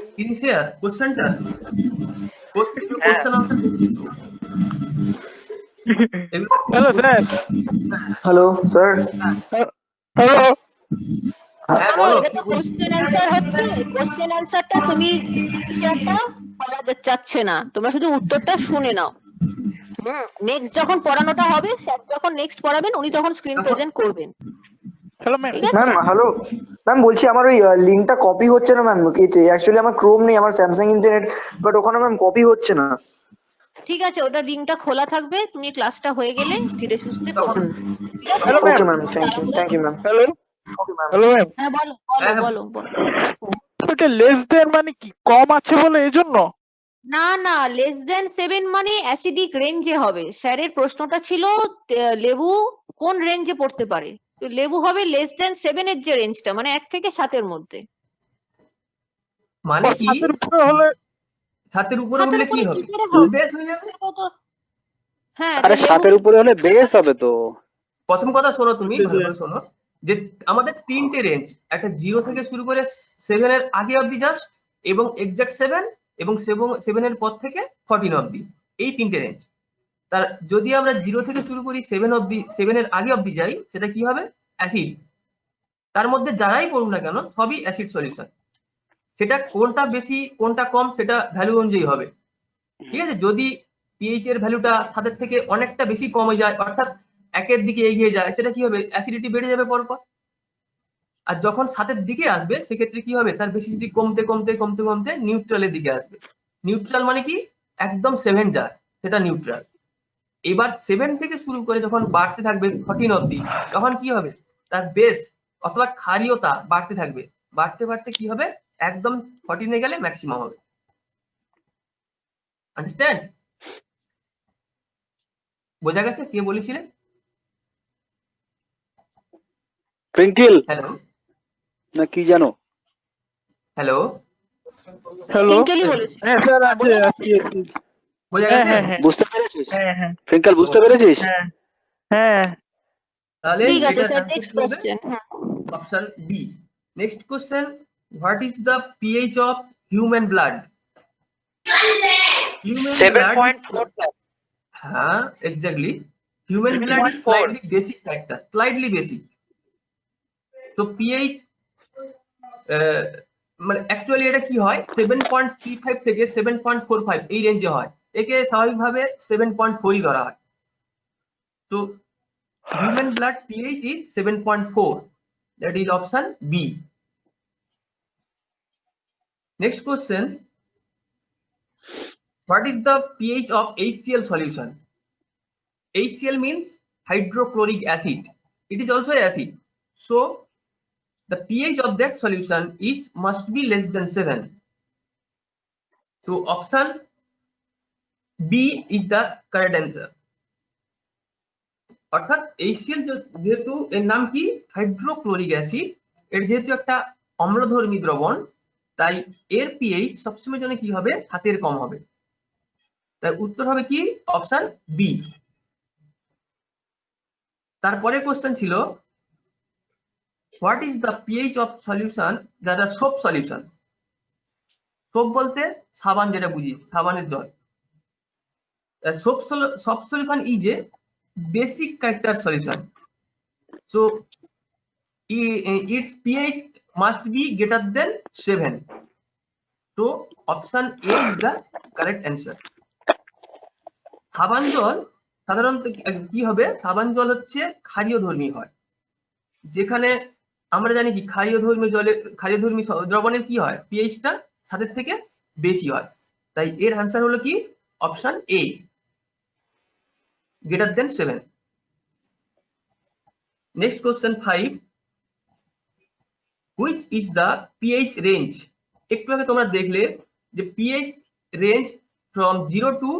স্ক্রিন শেয়ার কোশ্চেনটা, question answer. Hello sir. Hello sir, hello হ্যাঁ বলো। এটা তো কোশ্চেন অ্যান্সার হচ্ছে, কোশ্চেন অ্যান্সারটা তুমি শেয়ারটা করা যাচ্ছে না, তোমরা শুধু উত্তরটা শুনে নাও। নেক্সট যখন পড়ানোটা হবে, স্যার যখন নেক্সট পড়াবেন উনি তখন স্ক্রিন প্রেজেন্ট করবেন। Hello ma'am. ঠিক আছে? ম্যাম হ্যালো ম্যাম, বলছি আমার ওই লিঙ্কটা কপি হচ্ছে না ম্যাম। অ্যাকচুয়ালি আমার ক্রোম নেই, আমার স্যামসাং ইন্টারনেট, বাট ওখানে ম্যাম কপি হচ্ছে না। ঠিক আছে, ওটা লিংকটা খোলা থাকবে, তুমি ক্লাসটা হয়ে গেলে ধীরে সুস্থে করবে। Hello ma'am. Okay ma'am, thank you ma'am. Hello okay ma'am. Hello ma'am. হ্যাঁ বলো বলো বলো। ওটা লেস দেন মানে কি কম আছে বলে এজন্য? না না, লেস দেন 7 মানে অ্যাসিডিক রেঞ্জে হবে। স্যারের প্রশ্নটা ছিল লেবু কোন রেঞ্জে পড়তে পারে, তো লেবু হবে লেস দেন 7 এর যে রেঞ্জটা, মানে 1 থেকে 7 এর মধ্যে। মানে কি? 7 এর উপরে হলে 7 এর উপরে হলে কি হবে? বেস হয়ে যাবে। হ্যাঁ, আরে 7 এর উপরে হলে বেস হবে তো। প্রথম কথা শোনো, তুমি ভালো করে শোনো, যে আমাদের তিনটে রেঞ্জ, একটা 0 থেকে শুরু করে 7 এর আগে অবধি জাস্ট, এবং এক্সাক্ট 7, এবং 7 এর পর থেকে 14 অবধি, এই তিনটে রেঞ্জ। তার যদি আমরা 0 থেকে শুরু করি 7 অবধি, 7 এর আগে অবধি যাই, সেটা কি হবে? অ্যাসিড। তার মধ্যে যারাই পড়ুন না কেন সবই অ্যাসিড সলিউশন। সেটা কোনটা বেশি কোনটা কম সেটা ভ্যালু অনুযায়ী হবে। ঠিক আছে? যদি পিএইচ এর ভ্যালুটা 7 থেকে অনেকটা বেশি কমে যায়, অর্থাৎ 1 এর দিকে এগিয়ে যায়, সেটা কি হবে? অ্যাসিডিটি বেড়ে যাবে পরপর। আর যখন 7 এর দিকে আসবে সেক্ষেত্রে কি হবে? তার বেসিসিটি কমতে কমতে কমতে কমতে নিউট্রালের দিকে আসবে। নিউট্রাল মানে কি? একদম 7 যায়, সেটা নিউট্রাল। এবার 7 থেকে শুরু করে যখন বাড়তে থাকবে 14 অবধি, তখন কি হবে? তার বেস অথবা ক্ষারীয়তা বাড়তে থাকবে, বাড়তে বাড়তে কি হবে? একদম 14 এ গেলে ম্যাক্সিমাম হবে। আন্ডারস্ট্যান্ড? বোঝা গেছে? কে বলেছিলেন? টুইঙ্কেল হ্যালো না কি জানো? Hello hello. টিঙ্কেলই বলেছে। হ্যাঁ স্যার আছে। বোঝা হ্যাঁ গেছে? হ্যাঁ হ্যাঁ বুঝতে পেরেছিস? হ্যাঁ হ্যাঁ টুইঙ্কেল বুঝতে পেরেছিস? হ্যাঁ হ্যাঁ। তাহলে ঠিক আছে এটার স্যার, answer নেক্সট কি হবে? Question. Option B. Next question, what is the pH of human blood? Human blood 7.4 হ্যাঁ exactly, human blood is 7.4 slightly basic factor, slightly basic. তো পিএইচ মানে অ্যাকচুয়ালি এটা কি হয়, 7.35 থেকে 7.45 এই রেঞ্জে হয়। একে স্বাভাবিকভাবে 7.4 ই ধরা হয়। তো human blood pH is 7.4, that is option B. Next question, what is the pH of HCl solution? HCl means hydrochloric acid, it is also acid, so the pH of that solution is must be less than 7. So option B is the correct answer. অর্থাৎ HCl যেহেতু এর নাম কি, hydrochloric acid, এর যেহেতু একটা অম্লধর্মী দ্রবণ, তাই এর পিএইচ সবসময় জন্য কি হবে? 7 এর কম হবে। তাই উত্তর হবে কি? Option B. তারপরে কোশ্চেন ছিল, what is the pH of solution that are soap solution? Soap বলতে সাবান, যেটা বুঝি সাবানের জল। Soap solution is a basic character solution, so its pH must be greater than 7. So option A is the correct answer. সাবান জল সাধারণত কি হবে? সাবান জল হচ্ছে ক্ষারীয়ধর্মী হয়, যেখানে আমরা জানি কি ক্ষারীয়ধর্মী দ্রবণের কি হয়, পিএইচটা 7 থেকে বেশি হয়। তাই এর আনসার হলো কি option A, greater than 7। Next question 5, which is the pH range? একটু আগে তোমরা দেখলে যে pH range from 0 to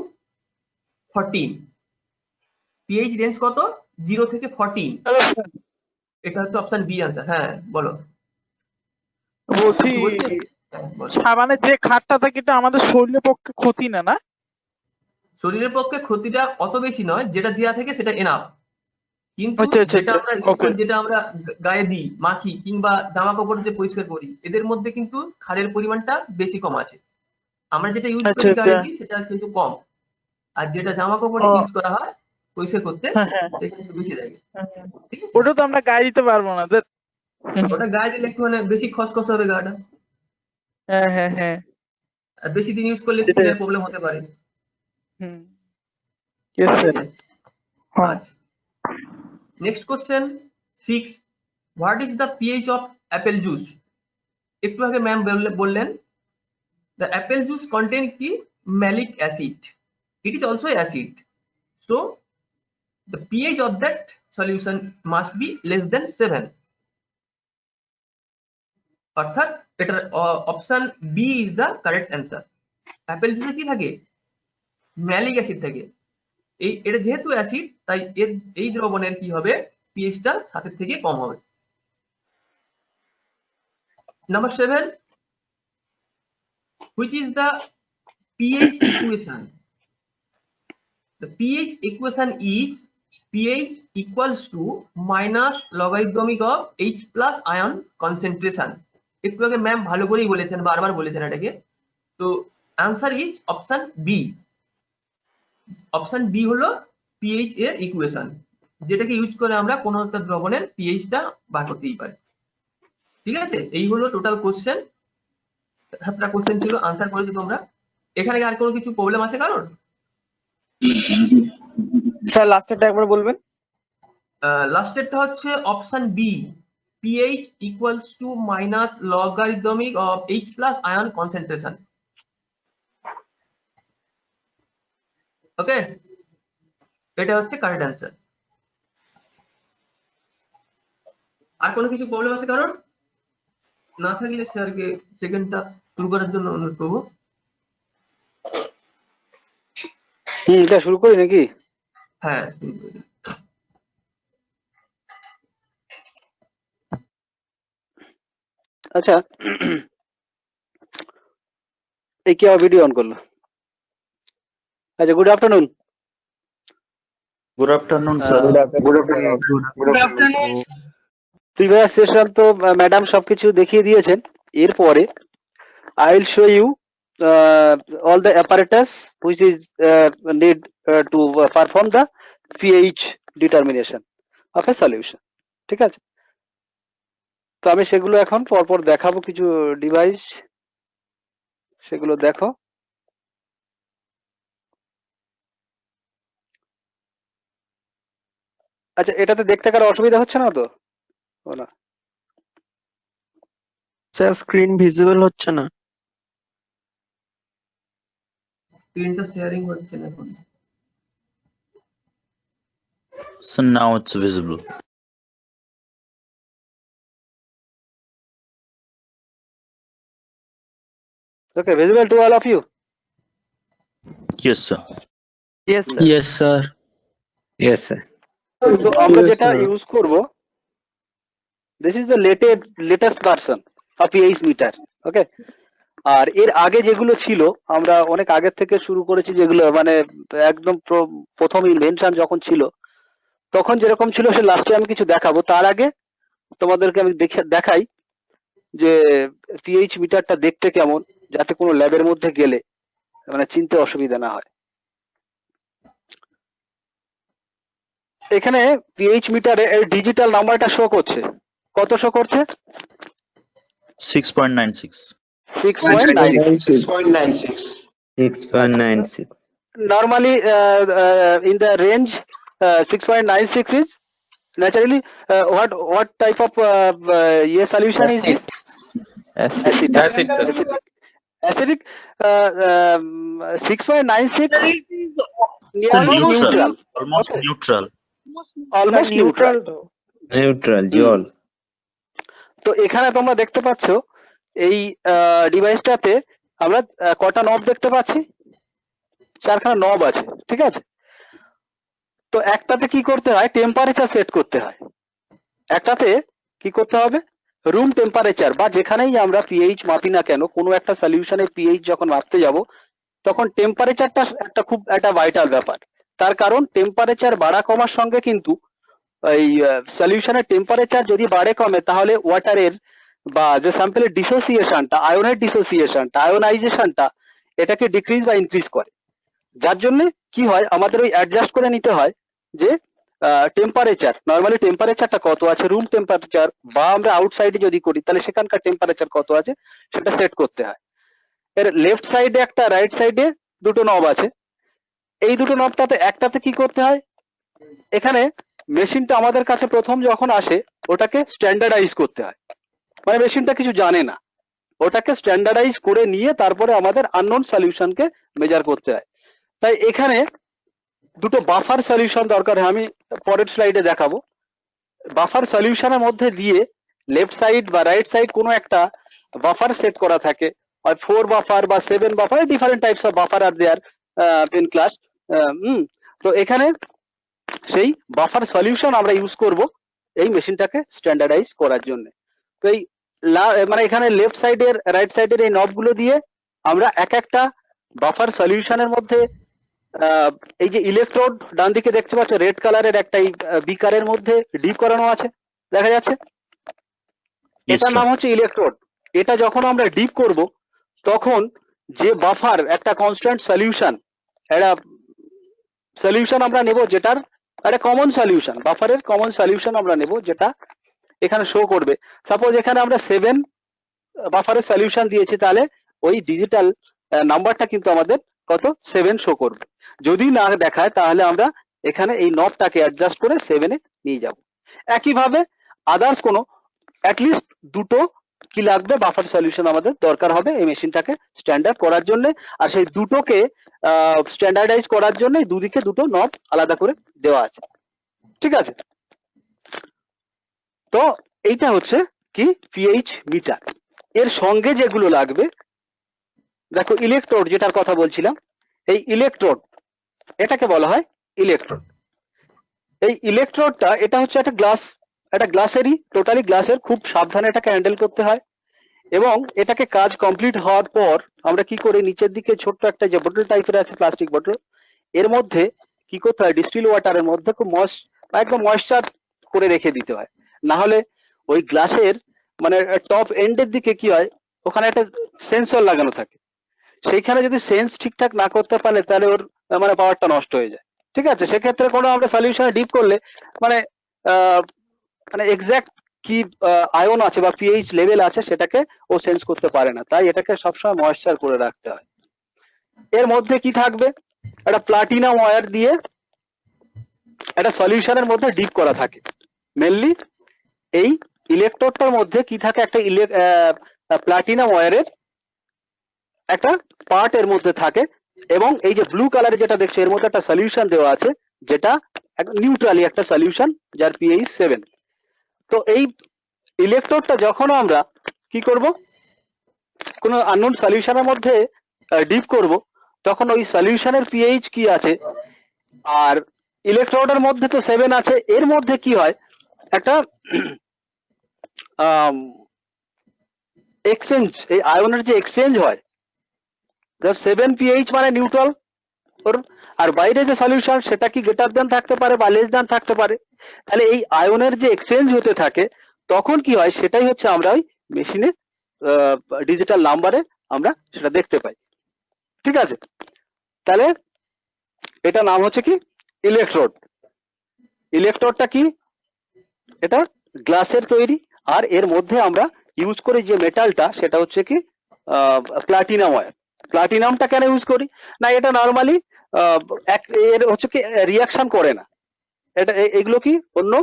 14, pH range কত? 0 থেকে 14। এটা হচ্ছে অপশন বি আনসার। হ্যাঁ বলো। বলছি সাবানের যে খাটটা থাকে এটা আমাদের শরীরের পক্ষে ক্ষতি না, না? শরীরের পক্ষে ক্ষতিটা অত বেশি নয়, যেটা দেওয়া থাকে সেটা এনাফ। কিন্তু যেটা আমরা গায়ে দিই, মাখি কিংবা জামা কাপড় যে পরিষ্কার করি, এদের মধ্যে কিন্তু ক্ষারের পরিমাণটা বেশি কম আছে। আমরা যেটা ইউজ করি গায়ে দিই সেটা কিন্তু কম, আর যেটা জামা কাপড় ইউজ করা হয় পরিষ্কার করতে সেটা কিন্তু বেশি থাকে। ওটা তো আমরা গায়ে দিতে পারবো না, ওটা গায়ে দিলে একটু মানে বেশি খসখস হবে গাটা। হ্যাঁ হ্যাঁ হ্যাঁ, আর বেশি দিন ইউজ করলে স্কিনের প্রবলেম হতে পারে। আচ্ছা, next question 6, what is the pH of apple juice? একটু আগে ম্যাম বললেন দ্য অ্যাপেল জুস কন্টেন কি malic acid, it is also acid, so the pH of that solution must be less than 7। অর্থাৎ এটার option B is the correct answer. Apple জুসে কি থাকে? Malic acid থাকে। এটা যেহেতু অ্যাসিড তাই এই দ্রবণের কি হবে, পিএইচটা 7 থেকে কম হবে। Number 7, which is the pH equation? The pH equation is pH equals to minus logarithmic of H plus ion concentration. একটু আগে ম্যাম ভালো করেই বলেছেন, বারবার বলেছেন এটাকে। তো answer is option B. Option B হলো পিএইচ এর ইকুয়েশন, যেটাকে ইউজ করে আমরা কোনো একটা দ্রবণের পিএইচটা বার করতেই পারি। ঠিক আছে, এই হলো টোটাল কোশ্চেন। 7টা কোশ্চেন ছিল, আনসার করেছো তোমরা। এখানে আর কোনো কিছু প্রবলেম আছে কারোর? স্যার লাস্টেরটা একবার বলবেন। লাস্টেরটা হচ্ছে option B, pH equals to minus logarithmic of H plus ion concentration. Okay, এটা হচ্ছে কারেক্ট অ্যান্সার। আর কোনো কিছু প্রবলেম আছে কারণ? না থাকলে স্যারকে সেকেন্ডটা শুরু করার জন্য অনুরোধ করবো। এটা শুরু করি নাকি? হ্যাঁ, আচ্ছা, এই কি ভিডিও অন করলো? আচ্ছা, good afternoon. Good afternoon sir. Good afternoon. Previous session তো ম্যাডাম সবকিছু দেখিয়ে দিয়েছেন। এরপরে I will show you all the apparatus which is need to perform the pH determination of a solution. ঠিক আছে, তো আমি সেগুলো এখন পরপর দেখাবো, কিছু ডিভাইস, সেগুলো দেখো। আচ্ছা, এটাতে দেখতে কারো অসুবিধা হচ্ছে না তো? না স্যার, স্ক্রিন ভিজিবল হচ্ছে না। স্ক্রিনটা শেয়ারিং হচ্ছে না এখন। So now it's visible. Okay, visible to all of you? Yes sir. Yes sir. Yes sir. Yes sir. So আমরা যেটা ইউজ করব, this is the latest version of pH meter. Okay, আর এর আগে যেগুলো ছিল আমরা অনেক আগে থেকে শুরু করেছি, যেগুলো মানে একদম প্রথম ইনভেনশন যখন ছিল তখন যেরকম ছিল সে লাস্টে আমি কিছু দেখাবো। তার আগে তোমাদেরকে আমি দেখাই যে পিএইচ মিটারটা দেখতে কেমন, যাতে কোনো ল্যাবের মধ্যে গেলে মানে চিনতে অসুবিধা না হয়। এখানে পিএইচ মিটারে এই ডিজিটাল নাম্বারটা শো করছে, কত শো করছে? 6.96. 6.96. Normally in the range 6.96 is naturally what type of solution is this? Acid. Acidic. 6.96 neutral. Almost neutral. Almost neutral. Neutral জল। তো এখানে তোমরা দেখতে পাচ্ছ এই ডিভাইসটাতে আমরা কটা নব দেখতে পাচ্ছি? 4খানা নব আছে, ঠিক আছে। তো একটাতে কি করতে হয়? টেম্পারেচার সেট করতে হয়। একটাতে কি করতে হবে? রুম টেম্পারেচার, বা যেখানেই আমরা পিএইচ মাপি না কেন, কোনো একটা সলিউশনের পিএইচ যখন মাপতে যাব তখন টেম্পারেচারটা খুব একটা ভাইটাল ব্যাপার। তার কারণ টেম্পারেচার বাড়া কমার সঙ্গে কিন্তু এই সলিউশনের টেম্পারেচার যদি বাড়ে কমে, তাহলে ওয়াটারের বা যে স্যাম্পলের ডিসোসিয়েশনটা, আয়নের ডিসোসিয়েশনটা, আয়োনাইজেশনটা এটাকে ডিক্রিজ বা ইনক্রিজ করে। যার জন্য কি হয়, আমাদের ওই অ্যাডজাস্ট করে নিতে হয় যে টেম্পারেচার, নর্মালি টেম্পারেচারটা কত আছে, রুম টেম্পারেচার, বা আমরা আউটসাইডে যদি করি তাহলে সেখানকার টেম্পারেচার কত আছে সেটা সেট করতে হয়। এর লেফট সাইডে একটা, রাইট সাইডে দুটো নব আছে। এই দুটো নবটাতে একটাতে কি করতে হয়, এখানে মেশিনটা আমাদের কাছে প্রথম যখন আসে ওটাকে স্ট্যান্ডার্ডাইজ করতে হয়, মানে মেশিনটা কিছু জানে না, ওটাকে স্ট্যান্ডার্ডাইজ করে নিয়ে তারপরে আমাদের আননোন সলিউশনকে মেজার করতে হয়। তাই এখানে দুটো বাফার সলিউশন দরকার হয়, আমি পরের স্লাইডে দেখাবো। বাফার সলিউশনের মধ্যে দিয়ে লেফট সাইড বা রাইট সাইড কোনো একটা বাফার সেট করা থাকে, আর 4 বাফার বা 7 buffer, different types of buffer are there in class. তো এখানে সেই বাফার সলিউশন আমরা ইউজ করব এই মেশিনটাকে স্ট্যান্ডার্ডাইজ করার জন্য। তো এই মানে এখানে লেফট সাইডের, রাইট সাইডের এই নবগুলো দিয়ে আমরা এক একটা বাফার সলিউশনের মধ্যে এই যে ইলেকট্রোড ডান দিকে দেখতে পাচ্ছ রেড কালারের একটা বিকারের মধ্যে ডিপ করানো আছে, দেখা যাচ্ছে, এটার নাম হচ্ছে ইলেকট্রোড। এটা যখন আমরা ডিপ করব তখন যে বাফার একটা কনস্ট্যান্ট সলিউশন, একটা সলিউশন আমরা নেব যেটার একটা কমন সলিউশন, বাফারের কমন সলিউশন আমরা নেব যেটা এখানে শো করবে। সাপোজ এখানে আমরা 7 বাফারের সলিউশন দিয়েছি, তাহলে ওই ডিজিটাল নাম্বারটা কিন্তু আমাদের কত 7 শো করবে। যদি না দেখায় তাহলে আমরা এখানে এই নবটাকে অ্যাডজাস্ট করে 7-এ নিয়ে যাব। একইভাবে আদার্স কোনো অ্যাটলিস্ট দুটো কি লাগবে বাফার সলিউশন আমাদের দরকার হবে এই মেশিনটাকে স্ট্যান্ডার্ড করার জন্য। আর সেই দুটোকে স্ট্যান্ডার্ডাইজ করার জন্য দুদিকে দুটো নব আলাদা করে দেওয়া আছে, ঠিক আছে। তো এইটা হচ্ছে কি পিএইচ মিটার। এর সঙ্গে যেগুলো লাগবে, দেখো ইলেকট্রোড যেটার কথা বলছিলাম, এই ইলেকট্রোড এটাকে বলা হয় ইলেকট্রোড। এই ইলেকট্রোডটা এটা হচ্ছে একটা গ্লাস, একটা গ্লাসেরই, টোটালি গ্লাসের, খুব সাবধানে এটাকে হ্যান্ডেল করতে হয়। এবং এটাকে কাজ কমপ্লিট হওয়ার পর আমরা কি করি, নিচের দিকে ছোট্ট একটা যে বোতল টাইপের আছে, প্লাস্টিক বোতল, এর মধ্যে কি করতে হয়, ডিস্টিল ওয়াটারের মধ্যে খুব একদম ময়েশ্চার করে রেখে দিতে হয়। না হলে ওই গ্লাসের মানে টপ এন্ডের দিকে কি হয়, ওখানে একটা সেন্সর লাগানো থাকে, সেইখানে যদি সেন্স ঠিকঠাক না করতে পারে তাহলে ওর মানে পাওয়ারটা নষ্ট হয়ে যায়, ঠিক আছে। সেক্ষেত্রে কোনো আমরা সলিউশনে ডিপ করলে মানে মানে এক্সাক্ট কি আয়ন আছে বা পিএইচ লেভেল আছে সেটাকে ও সেন্স করতে পারে না, তাই এটাকে সবসময় ময়েশ্চার করে রাখতে হয়। এর মধ্যে কি থাকবে, একটা প্লাটিনাম ওয়্যার দিয়ে একটা সলিউশনের মধ্যে ডিপ করা থাকে। মেনলি এই ইলেকট্রোডটার মধ্যে কি থাকে, একটা প্লাটিনাম ওয়্যারের একটা পার্ট এর মধ্যে থাকে, এবং এই যে ব্লু কালারে যেটা দেখছো এর মধ্যে একটা সলিউশন দেওয়া আছে যেটা নিউট্রালি একটা সলিউশন যার পিএইচ 7। তো এই ইলেকট্রোডটা যখন আমরা কি করব, কোনো আননোন সলিউশনের মধ্যে ডিপ করব, তখন ওই সলিউশনের পিএইচ কি আছে, আর ইলেকট্রোডের মধ্যে তো 7 আছে, এর মধ্যে কি হয়, একটা এক্সচেঞ্জ, এই আয়নের যে এক্সচেঞ্জ হয়, 7 পিএইচ মানে নিউট্রাল, আর বাইরে যে সলিউশন সেটা কি গ্রেটার দেন থাকতে পারে বা লেস দেন থাকতে পারে। তাহলে এই আয়নের যে এক্সচেঞ্জ হতে থাকে তখন কি হয় সেটাই হচ্ছে আমরা ওই মেশিনে ডিজিটাল নাম্বারে আমরা সেটা দেখতে পাই। ঠিক আছে, তাহলে এটা নাম হচ্ছে কি ইলেকট্রোড। ইলেকট্রোডটা কি? এটা গ্লাসের তৈরি, আর এর মধ্যে আমরা ইউজ করি যে মেটালটা সেটা হচ্ছে কি প্লাটিনাম ওয়্যার। প্লাটিনামটা কেন ইউজ করি না, এটা নর্মালি এর হচ্ছে কি রিয়াকশন করে না। এটা এগুলো কি অন্য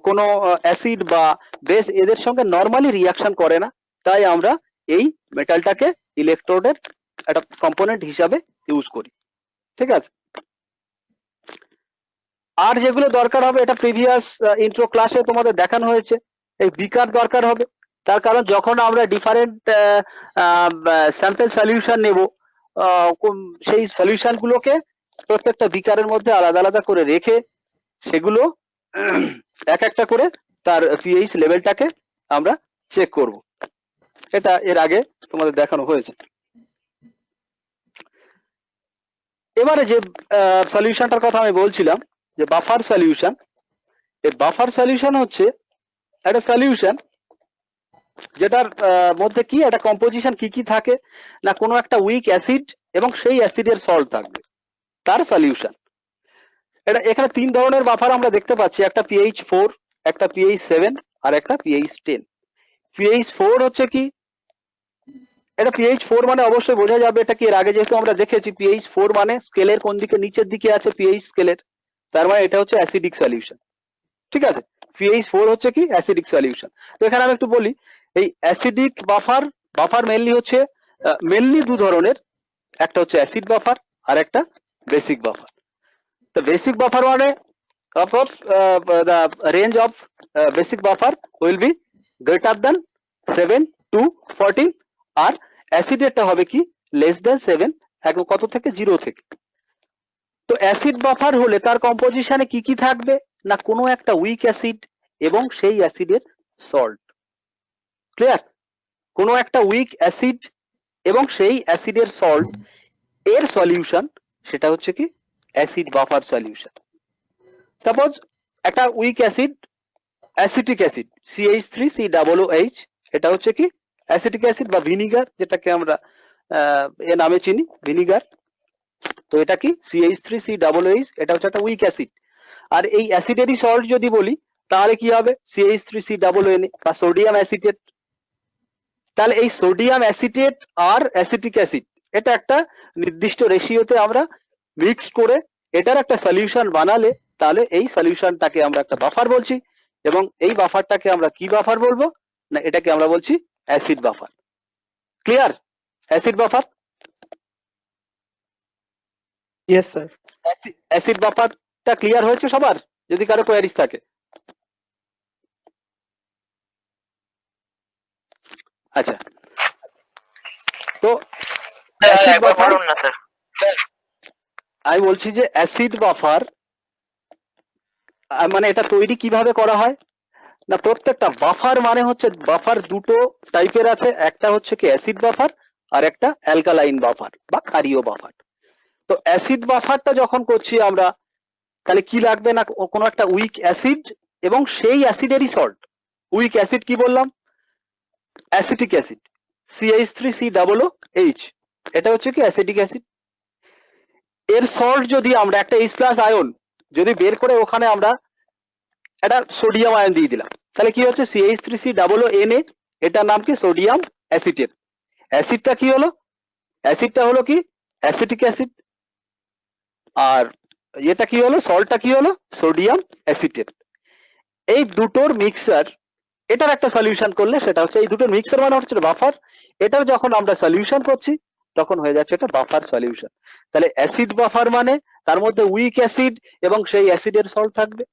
কোনো অ্যাসিড বা বেস এদের সঙ্গে নর্মালি রিয়াকশন করে না, তাই আমরা এই মেটালটাকে ইলেকট্রোডের একটা কম্পোনেন্ট হিসাবে ইউজ করি। ঠিক আছে, আর যেগুলো দরকার হবে এটা প্রিভিয়াস ইন্ট্রো ক্লাসে তোমাদের দেখানো হয়েছে। এই বিকার দরকার হবে, তার কারণ যখন আমরা ডিফারেন্ট স্যাম্পল সলিউশন নেব সেই সলিউশন গুলোকে প্রত্যেকটা বিকারের মধ্যে আলাদা আলাদা করে রেখে সেগুলো এক একটা করে তার পিএইচ লেভেলটাকে আমরা চেক করব। এটা এর আগে তোমাদের দেখানো হয়েছে। এবারে যে সলিউশনটার কথা আমি বলছিলাম যে বাফার সলিউশন, এই বাফার সলিউশন হচ্ছে একটা সলিউশন যেটার মধ্যে কি একটা কম্পোজিশন কি কি থাকে না, কোনো একটা উইক অ্যাসিড এবং সেই অ্যাসিডের সল্ট থাকবে তার সলিউশন। এটা এখানে তিন ধরনের বাফার আমরা দেখতে পাচ্ছি, একটা পিএইচ 4, একটা পিএইচ 7 আর একটা পিএইচ 10। পিএইচ 4 হচ্ছে কি, এটা পিএইচ 4 মানে অবশ্যই বোঝা যাবে এটা কি, এর আগে যেহেতু আমরা দেখেছি পিএইচ 4 মানে স্কেলের কোন দিকে নিচের দিকে আছে পিএইচ স্কেলের, তার মানে এটা হচ্ছে অ্যাসিডিক সলিউশন। ঠিক আছে, পিএইচ 4 হচ্ছে কি অ্যাসিডিক সলিউশন। তো এখানে আমি একটু বলি এই অ্যাসিডিক বাফার মেইনলি হচ্ছে মেইনলি দু ধরনের, একটা হচ্ছে অ্যাসিড বাফার আর একটা বেসিক বাফার। তো বেসিক বাফার মানে the range of basic buffer will be greater than 7 to 14 আর অ্যাসিডেরটা হবে কি লেস দ্যান 7, এখন কত থেকে 0 থেকে। তো অ্যাসিড বাফার হলে তার কম্পোজিশনে কি কি থাকবে না, কোনো একটা উইক অ্যাসিড এবং সেই অ্যাসিডের সল্ট। ক্লিয়ার, কোনো একটা উইক অ্যাসিড এবং সেই অ্যাসিডের সল্ট এর সলিউশন সেটা হচ্ছে কি অ্যাসিড বাফার সলিউশন। সাপোজ একটা week acid acetic acid CH3COOH, এটা হচ্ছে কি অ্যাসিটিক অ্যাসিড বা ভিনিগার, যেটাকে আমরা এ নামে চিনি ভিনিগার। তো এটা কি CH3COOH, এটা হচ্ছে একটা উইক অ্যাসিড। আর এই অ্যাসিডেরই সল্ট যদি বলি তাহলে কি হবে CH3COONA বা সোডিয়াম অ্যাসিটেট। তাহলে এই সোডিয়াম অ্যাসিটেট আর অ্যাসিটিক অ্যাসিড এটা একটা নির্দিষ্ট রেশিওতে আমরা মিক্স করে এটার একটা সলিউশন বানালে তাহলে এই সলিউশনটাকে আমরা একটা বাফার বলছি, এবং এই বাফারটাকে আমরা কি বাফার বলবো না, এটাকে আমরা বলছি acid buffer. Clear, acid buffer. Yes sir. Acid বাফারটা ক্লিয়ার হয়েছে সবার? যদি কারো কোয়ারিজ থাকে। আচ্ছা, তো অ্যাসিড বাফার আমি বলছি যে অ্যাসিড বাফার মানে এটা তৈরি কিভাবে করা হয় না, প্রত্যেকটা বাফার মানে হচ্ছে বাফার দুটো টাইপের আছে, একটা হচ্ছে কি অ্যাসিড বাফার আর একটা অ্যালকালাইন বাফার বা ক্ষারীয় বাফার। তো অ্যাসিড বাফারটা যখন করছি আমরা তাহলে কি লাগবে না, কোনো একটা উইক অ্যাসিড এবং সেই অ্যাসিডেরই সল্ট। উইক অ্যাসিড কি বললাম, অ্যাসিটিক অ্যাসিড CH3COOH, এটা হচ্ছে কি অ্যাসিটিক অ্যাসিড। এর সল্ট যদি আমরা একটা H+ আয়ন যদি বের করে ওখানে আমরা একটা সোডিয়াম আয়ন দিয়ে দিলাম তাহলে কি হচ্ছে CH3COONA, এটার নাম কি সোডিয়াম অ্যাসিটেট। অ্যাসিডটা কি হলো, অ্যাসিডটা হলো কি অ্যাসিটিক অ্যাসিড, আর এটা কি হলো সল্টটা কি হলো সোডিয়াম অ্যাসিটেট। এই দুটোর মিক্সার এটার একটা সলিউশন করলে সেটা হচ্ছে, এই দুটোর মিক্সার মানে হচ্ছে বাফার, এটার যখন আমরা সলিউশন করছি তখন হয়ে যাচ্ছে এটা বাফার সলিউশন। তাহলে অ্যাসিড বাফার মানে তার মধ্যে উইক অ্যাসিড এবং সেই অ্যাসিডের সল্ট থাকবে,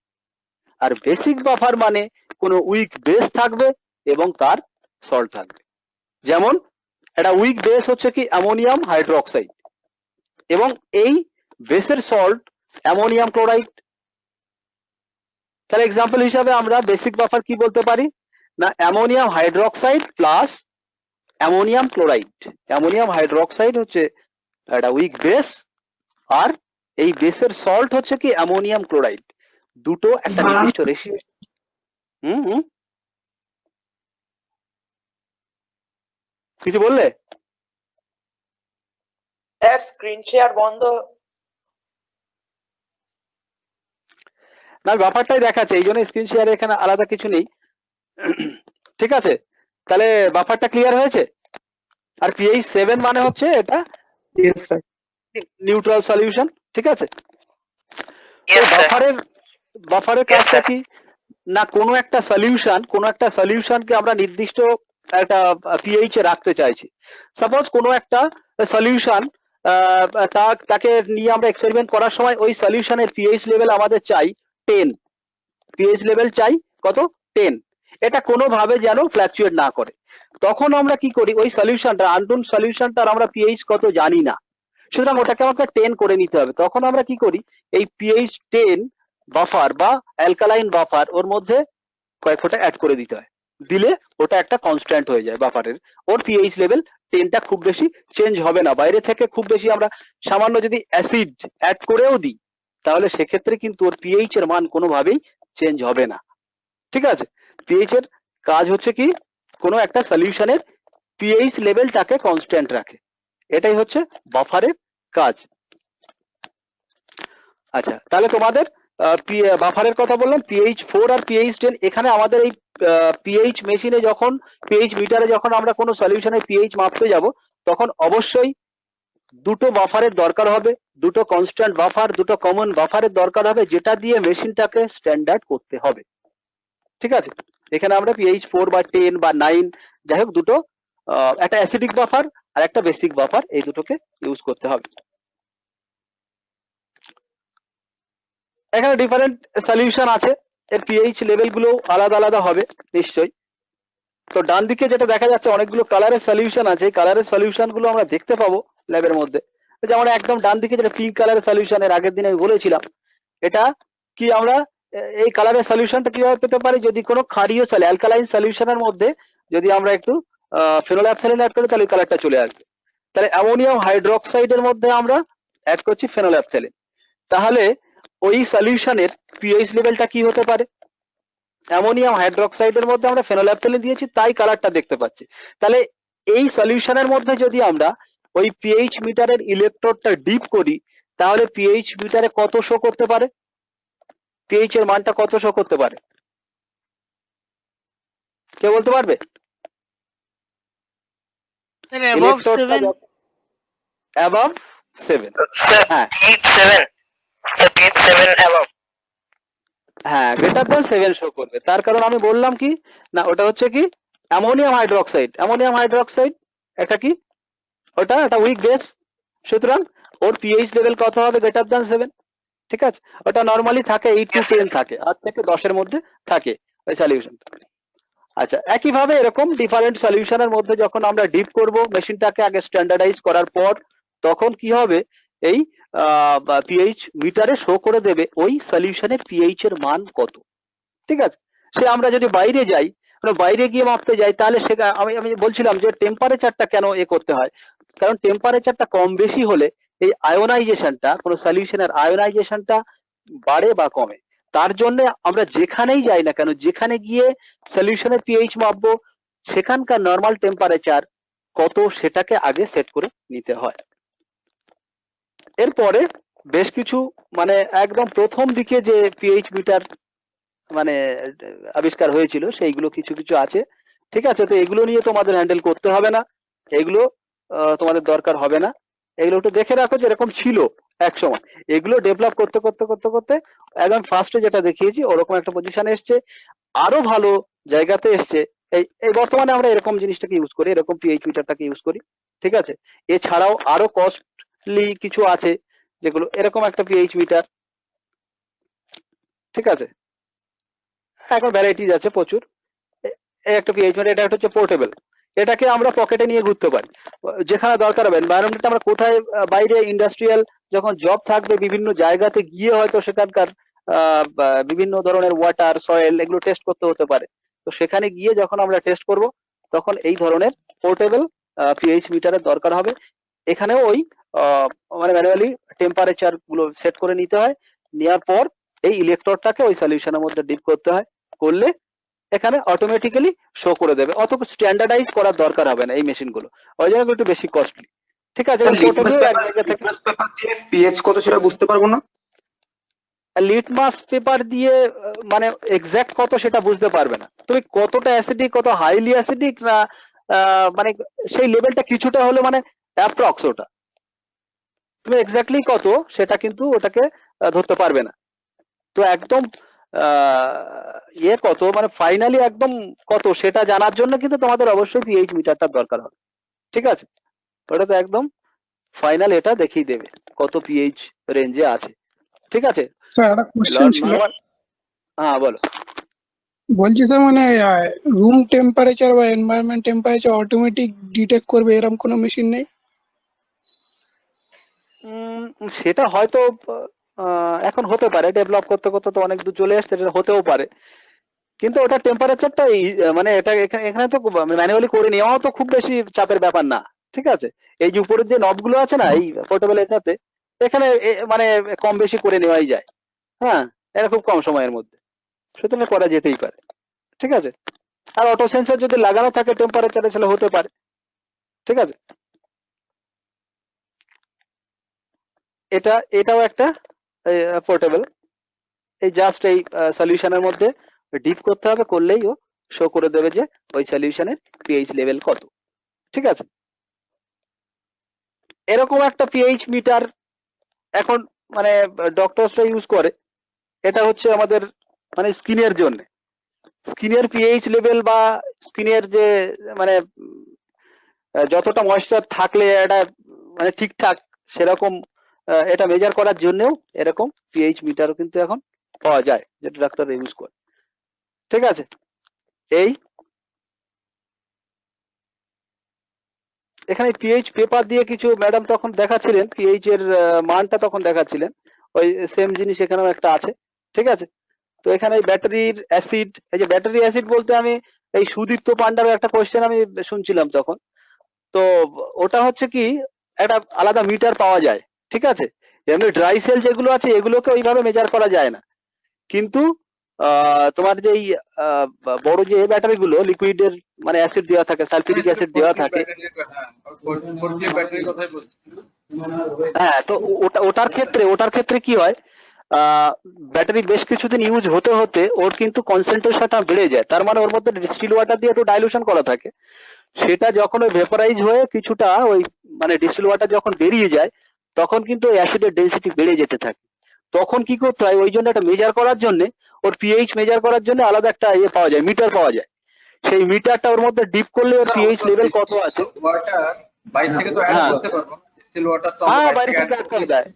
আর বেসিক বাফার মানে কোনো উইক বেস থাকবে এবং তার সল্ট থাকবে। যেমন একটা উইক বেস হচ্ছে কি অ্যামোনিয়াম হাইড্রোক্সাইড এবং এই বেসের সল্ট অ্যামোনিয়াম ক্লোরাইড। তাহলে এক্সাম্পল হিসাবে আমরা বেসিক বাফার কি বলতে পারি না, ammonium hydroxide plus ammonium chloride. Ammonium hydroxide হচ্ছে একটা উইক বেস আর এই বেসের সল্ট হচ্ছে কি অ্যামোনিয়াম ক্লোরাইড, দুটো একটা নির্দিষ্ট রেশিও। কিছু বললে? স্যার স্ক্রিন শেয়ার বন্ধ। না ব্যাপারটাই দেখাচ্ছে, এই জন্য স্ক্রিন শেয়ারে এখানে আলাদা কিছু নেই। ঠিক আছে, তাহলে ব্যাপারটা ক্লিয়ার হয়েছে। আর পিএইচ 7 মানে হচ্ছে এটা ইয়েস স্যার। Neutral solution. ঠিক আছে, Yes, sir. বাফারের Yes, কাজটা sir. কি না, কোনো একটা সলিউশনকে আমরা নির্দিষ্ট একটা পিএইচ এ রাখতে চাইছি। সাপোজ কোনো একটা সলিউশন তাকে নিয়ে আমরা এক্সপেরিমেন্ট করার সময় ওই সলিউশনের পিএইচ লেভেল আমাদের চাই 10, পিএইচ লেভেল চাই কত 10, এটা কোনোভাবে যেন ফ্ল্যাকচুয়েট না করে। তখন আমরা কি করি, ওই সলিউশনটা আননোন সলিউশনটার আমরা পিএইচ কত জানি না, সুতরাং ওটাকে আমাকে 10 করে নিতে হবে। তখন আমরা কি করি, এই পিএইচ 10 বাফার বা অ্যালকালাইন বাফার ওর মধ্যে কয়েক ফোঁটা অ্যাড করে দিতে হয়, দিলে ওটা একটা কনস্ট্যান্ট হয়ে যায় বাফারের। ওর পিএইচ লেভেল 10টা খুব বেশি চেঞ্জ হবে না। বাইরে থেকে খুব বেশি আমরা সামান্য যদি অ্যাসিড অ্যাড করেও দিই তাহলে সেক্ষেত্রে কিন্তু ওর পিএইচ এর মান কোনোভাবেই চেঞ্জ হবে না। ঠিক আছে, পিএইচ এর কাজ হচ্ছে কি কোনো একটা সলিউশনের পিএইচ লেভেলটাকে কনস্ট্যান্ট রাখে, এটাই হচ্ছে বাফারের কাজ। আচ্ছা, তাহলে তোমাদের বাফারের কথা বললাম, পিএইচ 4 আর পিএইচ 10। এখানে আমাদের এই পিএইচ মেশিনে যখন পিএইচ মিটারে যখন আমরা কোনো সলিউশনের পিএইচ মাপতে যাব তখন অবশ্যই দুটো বাফারের দরকার হবে, দুটো কনস্ট্যান্ট বাফার, দুটো কমন বাফারের দরকার হবে, যেটা দিয়ে মেশিনটাকে স্ট্যান্ডার্ড করতে হবে। ঠিক আছে, এখানে আমরা পিএইচ 4 বা 10 বা 9 যাই হোক দুটো, একটা অ্যাসিডিক বাফার আর একটা বেসিক বাফার, এই দুটোকে ইউজ করতে হবে। এখানে ডিফারেন্ট সলিউশন আছে, এর পিএইচ লেভেল গুলো আলাদা আলাদা হবে নিশ্চয়ই। তো ডান দিকে যেটা দেখা যাচ্ছে অনেকগুলো কালারের সলিউশন আছে, এই কালারের সলিউশন গুলো আমরা দেখতে পাবো ল্যাবের মধ্যে। যেমন একদম ডান দিকে যেটা পিঙ্ক কালারের সলিউশন, এর আগের দিন আমি বলেছিলাম, এটা কি আমরা এই কালারের সলিউশনটা কিভাবে পেতে পারি, যদি কোনো ক্ষারীয় অ্যালকালাইন সলিউশনের মধ্যে যদি আমরা একটু ফেনোল্যাপথ্যালিন অ্যাড করি তাহলে এই কালারটা চলে আসবে। তাহলে অ্যামোনিয়াম হাইড্রোক্সাইডের মধ্যে আমরা অ্যাড করছি ফেনোল্যাপথ্যালিন, তাহলে ওই সলিউশনের পিএইচ লেভেলটা কি হতে পারে, অ্যামোনিয়াম হাইড্রোক্সাইডের মধ্যে আমরা ফেনোল্যাপথ্যালিন দিয়েছি তাই কালারটা দেখতে পাচ্ছি। তাহলে এই সলিউশনের মধ্যে যদি আমরা ওই পিএইচ মিটারের ইলেকট্রোডটা ডিপ করি তাহলে পিএইচ মিটারে কত শো করতে পারে, পিএইচ এর মানটা কত শো করতে পারে, কে বলতে পারবে? অ্যাবাভ 7। হ্যাঁ হ্যাঁ, গ্রেটার দ্যান 7 শো করবে। তার কারণ আমি বললাম কি না, ওটা হচ্ছে কি অ্যামোনিয়াম হাইড্রোক্সাইড এটা কি, ওটা একটা উইক বেস, সুতরাং ওর পিএইচ লেভেল কত হবে, গ্রেটার দ্যান 7। ঠিক আছে, ওটা নরমালি থাকে 8 to 10 থাকে, 8 থেকে 10 এর মধ্যে থাকে ওই সলিউশন। আচ্ছা, একইভাবে এরকম ডিফারেন্ট সলিউশনের মধ্যে যখন আমরা ডিপ করব মেশিনটাকে আগে স্ট্যান্ডার্ডাইজ করার পর, তখন কি হবে, এই পিএইচ মিটারে শো করে দেবে ওই সলিউশনের পিএইচ এর মান কত। ঠিক আছে, সে আমরা যদি বাইরে যাই, বাইরে গিয়ে মাপতে যাই, তাহলে সেটা আমি বলছিলাম যে টেম্পারেচারটা কেন করতে হয়, কারণ টেম্পারেচারটা কম বেশি হলে এই আয়োনাইজেশনটা, কোনো সলিউশনের আয়োনাইজেশনটা বাড়ে বা কমে। তার জন্য আমরা যেখানেই যাই না কেন, যেখানে গিয়ে সলিউশনের পিএইচ মাপবো সেখানকার নরমাল টেম্পারেচার কত সেটাকে আগে সেট করে নিতে হয়। এরপরে বেশ কিছু মানে একদম প্রথম দিকে যে পিএইচ মিটার মানে আবিষ্কার হয়েছিল সেইগুলো কিছু কিছু আছে। ঠিক আছে, তো এগুলো নিয়ে তোমাদের হ্যান্ডেল করতে হবে না, এগুলো তোমাদের দরকার হবে না, এগুলো একটু দেখে রাখো যে এরকম ছিল এক সময়। এগুলো ডেভেলপ করতে করতে করতে করতে একদম ফার্স্টে যেটা দেখিয়েছি ওরকম একটা পজিশনে এসছে, আরো ভালো জায়গাতে এসছে। এই বর্তমানে আমরা এরকম জিনিসটাকে ইউজ করি, এরকম পিএইচ মিটারটাকে ইউজ করি। ঠিক আছে, এছাড়াও আরো কস্টলি কিছু আছে যেগুলো এরকম একটা পিএইচ মিটার। ঠিক আছে, এখন ভ্যারাইটিজ আছে প্রচুর। এই একটা পিএইচ মিটার, এটা হচ্ছে পোর্টেবল, এটাকে আমরা পকেটে নিয়ে ঘুরতে পারি যেখানে দরকার হবে। এনভায়রনমেন্টে আমরা কোথায় বাইরে ইন্ডাস্ট্রিয়াল যখন জব থাকবে বিভিন্ন জায়গাতে গিয়ে হয়তো সেখানকার বিভিন্ন ধরনের ওয়াটার সয়েল এগুলো টেস্ট করতে হতে পারে, তো সেখানে গিয়ে যখন আমরা টেস্ট করব তখন এই ধরনের পোর্টেবল পিএইচ মিটারের দরকার হবে। এখানেও ওই মানে ম্যানুয়ালি টেম্পারেচার গুলো সেট করে নিতে হয়, নেওয়ার পর এই ইলেকট্রোডটাকে ওই সলিউশনের মধ্যে ডিপ করতে হয়, করলে এখানে অটোমেটিক্যালি শো করে দেবে, অত স্ট্যান্ডার্ডাইজ করার দরকার হবে না এই মেশিনগুলো, ওই জন্য একটু বেশি কস্টলি। ঠিক আছে, পোর্টেবল এক জায়গা থেকে পিএইচ কত সেটা বুঝতে পারবো না। লিটমাস পেপার দিয়ে মানে এক্সাক্ট কত সেটা বুঝতে পারবে না, তুমি কতটা অ্যাসিডিক, কত হাইলি অ্যাসিডিক না মানে সেই লেভেলটা কিছুটা হলে মানে অ্যাপ্রক্স, ওটা তুমি এক্স্যাক্টলি কত সেটা কিন্তু ওটাকে ধরতে পারবে না। তো একদম ইয়ে কত মানে ফাইনালি একদম কত সেটা জানার জন্য কিন্তু তোমাদের অবশ্যই পিএইচ মিটারটার দরকার হবে। ঠিক আছে, ওটা তো একদম ফাইনাল এটা দেখিয়ে দেবে কত পিএইচ রেঞ্জে আছে। ঠিক আছে স্যার একটা কোশ্চেন ছিল, হ্যাঁ বলো। বলছি স্যার মানে রুম টেম্পারেচার বা এনভায়রনমেন্ট টেম্পারেচার অটোমেটিক ডিটেক্ট করবে এরকম কোনো মেশিন নেই? সেটা হয়তো এখন হতে পারে, ডেভেলপ করতে করতে তো অনেক দূর চলে আসছে, এটা হতেও পারে, কিন্তু ওটা টেম্পারেচারটা মানে এটা এখানে তো ম্যানুয়ালি করে নেওয়াও তো খুব বেশি চাপের ব্যাপার না। ঠিক আছে, এই যে উপরের যে নবগুলো আছে না এই পোর্টেবল এটাতে, এখানে মানে কম বেশি করে নেওয়াই যায়। হ্যাঁ, এটা খুব কম সময়ের মধ্যে, সুতরাং করা যেতেই পারে। ঠিক আছে, আর অটো সেন্সর যদি লাগানো থাকে টেম্পারেচারে সেটা হতে পারে। ঠিক আছে, এটাও একটা পোর্টেবল, এই জাস্ট এই সলিউশনের মধ্যে ডিপ করতে হবে, করলেই ও শো করে দেবে যে ওই সলিউশনের পিএইচ লেভেল কত। ঠিক আছে, এরকম একটা পিএইচ মিটার এখন মানে ডক্টরসরা ইউজ করে, এটা হচ্ছে আমাদের মানে স্কিনের জন্য, স্কিনের পিএইচ লেভেল বা স্কিনের যে মানে যতটা ময়েশ্চার থাকলে এটা মানে ঠিকঠাক সেরকম এটা মেজার করার জন্যও এরকম পিএইচ মিটারও কিন্তু এখন পাওয়া যায়, যেটা ডাক্তাররা ইউজ করে। ঠিক আছে, এই এখানে পিএইচ পেপার দিয়ে কিছু ম্যাডাম তখন দেখাচ্ছিলেন, পিএইচ এর মানটা তখন দেখাচ্ছিলেন, ওই সেম জিনিস এখানেও একটা আছে। ঠিক আছে, তো এখানে ব্যাটারির অ্যাসিড, এই যে ব্যাটারি অ্যাসিড বলতে আমি এই সুদীপ্ত পান্ডার একটা কোশ্চেন আমি শুনছিলাম তখন, তো ওটা হচ্ছে কি একটা আলাদা মিটার পাওয়া যায়। ঠিক আছে, এমনি ড্রাই সেল যেগুলো আছে এগুলোকে ওইভাবে মেজার করা যায় না, কিন্তু তোমার যেই বড় যে ব্যাটারি গুলো লিকুইডের মানে অ্যাসিড দেওয়া থাকে, সালফিউরিক অ্যাসিড দেওয়া থাকে, হ্যাঁ, তো ওটার ক্ষেত্রে কি হয়, ব্যাটারি বেশ কিছুদিন ইউজ হতে হতে ওর কিন্তু কনসেন্ট্রেশনটা বেড়ে যায়, তার মানে ওর মধ্যে ডিস্টিল ওয়াটার দিয়ে একটু ডাইলুশন করা থাকে, সেটা যখন ওই ভেপারাইজ হয়ে কিছুটা ওই মানে ডিস্টিল ওয়াটার যখন বেরিয়ে যায় তখন কিন্তু ওই অ্যাসিডের ডেনসিটি বেড়ে যেতে থাকে। তখন কি করতে হয়, ওই জন্য একটা মেজার করার জন্য, ওর পিএইচ মেজার করার জন্য আলাদা একটা ইয়ে পাওয়া যায়, মিটার পাওয়া যায়, সেই মিটারটা ওর মধ্যে ডিপ করলে ওর পিএইচ লেভেল কত আছে। বাইরে থেকে তো অ্যাড করতে পারবো, ডিস্টিল ওয়াটার তো হ্যাঁ, বাইরে থেকে অ্যাড করে দেয়,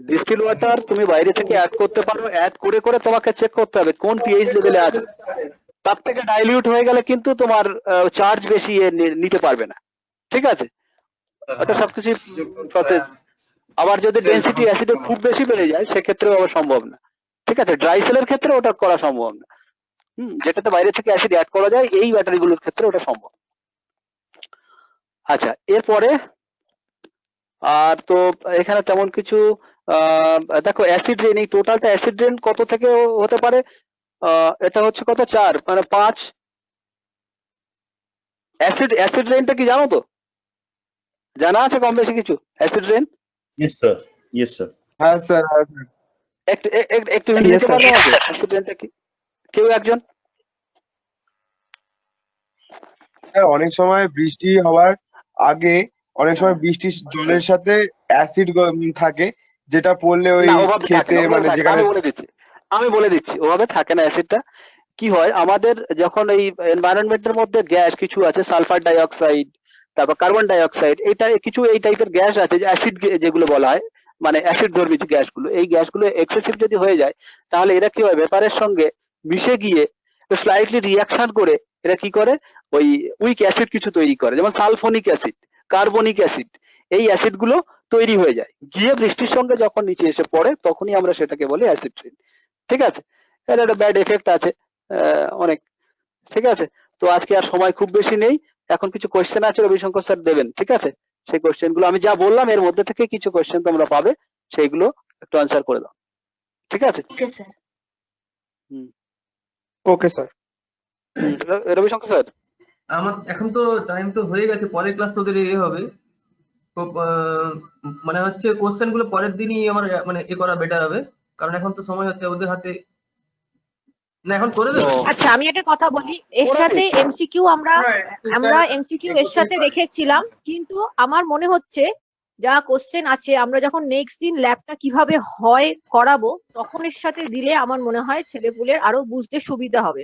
ডিস্টিল ওয়াটার তুমি বাইরে থেকে অ্যাড করতে পারো, অ্যাড করে করে তোমাকে চেক করতে হবে কোন পিএইচ লেভেলে আছে, তার থেকে ডাইলিউট হয়ে গেলে কিন্তু তোমার চার্জ বেশি নিতে পারবে না। ঠিক আছে, ওটা সবকিছু প্রসেস। আবার যদি ডেনসিটি অ্যাসিডের খুব বেশি বেড়ে যায় সেক্ষেত্রেও আবার সম্ভব না। ঠিক আছে, ড্রাই সেলের ক্ষেত্রে ওটা করা সম্ভব না, যেটাতে বাইরে থেকে অ্যাসিড অ্যাড করা যায় এই ব্যাটারিগুলোর ক্ষেত্রে ওটা সম্ভব। আচ্ছা, এরপরে আর তো এখানে তেমন কিছু দেখো অ্যাসিড রেন, এই টোটালটা অ্যাসিড রেন কত থেকে হতে পারে, এটা হচ্ছে কত 4 মানে 5 অ্যাসিড রেনটা কি জানো তো, জানা আছে কম বেশি কিছু acid rain? Yes sir, yes sir. হ্যাঁ স্যার, একটু দিতে পারবে আমাকে অ্যাসিড রেনটা কি, কেউ একজন? অনেক সময় বৃষ্টি হওয়ার আগে অনেক সময় বৃষ্টির জলের সাথে অ্যাসিড থাকে, যেটা পড়লে ওই খেতে মানে যেখানে, আমি বলে দিচ্ছি ওভাবে থাকে না অ্যাসিডটা। কি হয়, আমাদের যখন এই এনভায়রনমেন্টের মধ্যে গ্যাস কিছু আছে, সালফার ডাই অক্সাইড, তারপর কার্বন ডাই অক্সাইড, এটা কিছু এই টাইপের গ্যাস আছে যে অ্যাসিড যেগুলো বলা হয়, মানে অ্যাসিড ধর্মী যে গ্যাসগুলো, এই গ্যাসগুলো এক্সেসিভ যদি হয়ে যায় তাহলে এরা কি হয়, ভেপারের সঙ্গে মিশে গিয়ে স্লাইটলি রিয়াকশন করে এরা কি করে ওই উইক অ্যাসিড কিছু তৈরি করে, যেমন সালফোনিক অ্যাসিড, কার্বনিক অ্যাসিড, এই অ্যাসিড গুলো তৈরি হয়ে যায়, গিয়ে বৃষ্টির সঙ্গে যখন নিচে এসে পড়ে তখনই আমরা সেটাকে বলি অ্যাসিড রেন। ঠিক আছে, এর একটা ব্যাড এফেক্ট আছে অনেক। ঠিক আছে, তো আজকে আর সময় খুব বেশি নেই, এখন কিছু কোয়েশ্চেন আছে রবিশঙ্কর স্যার দেবেন। ঠিক আছে, সেই কোয়েশ্চেন গুলো আমি যা বললাম এর মধ্যে থেকে কিছু কোয়েশ্চেন তোমরা পাবে, সেইগুলো একটু আনসার করে দাও। ঠিক আছে, ওকে স্যার। রবিশঙ্কর স্যার, আমার এখন তো টাইম তো হয়ে গেছে, পরের ক্লাস তোদের হবে তো মানে হচ্ছে কোশ্চেন গুলো পরের দিনই আমার মানে করা বেটার হবে, কারণ এখন তো সময় হচ্ছে ওদের হাতে। না এখন করে দেবো। আচ্ছা আমি একটা কথা বলি, এর সাথে এমসিকিউ আমরা এমসিকিউ এর সাথে রেখেছিলাম, কিন্তু আমার মনে হচ্ছে যা কোশ্চেন আছে আমরা যখন নেক্সট দিন ল্যাবটা কিভাবে হয় করাবো তখন এর সাথে দিলে আমার মনে হয় ছেলেপুলের আরো বুঝতে সুবিধা হবে।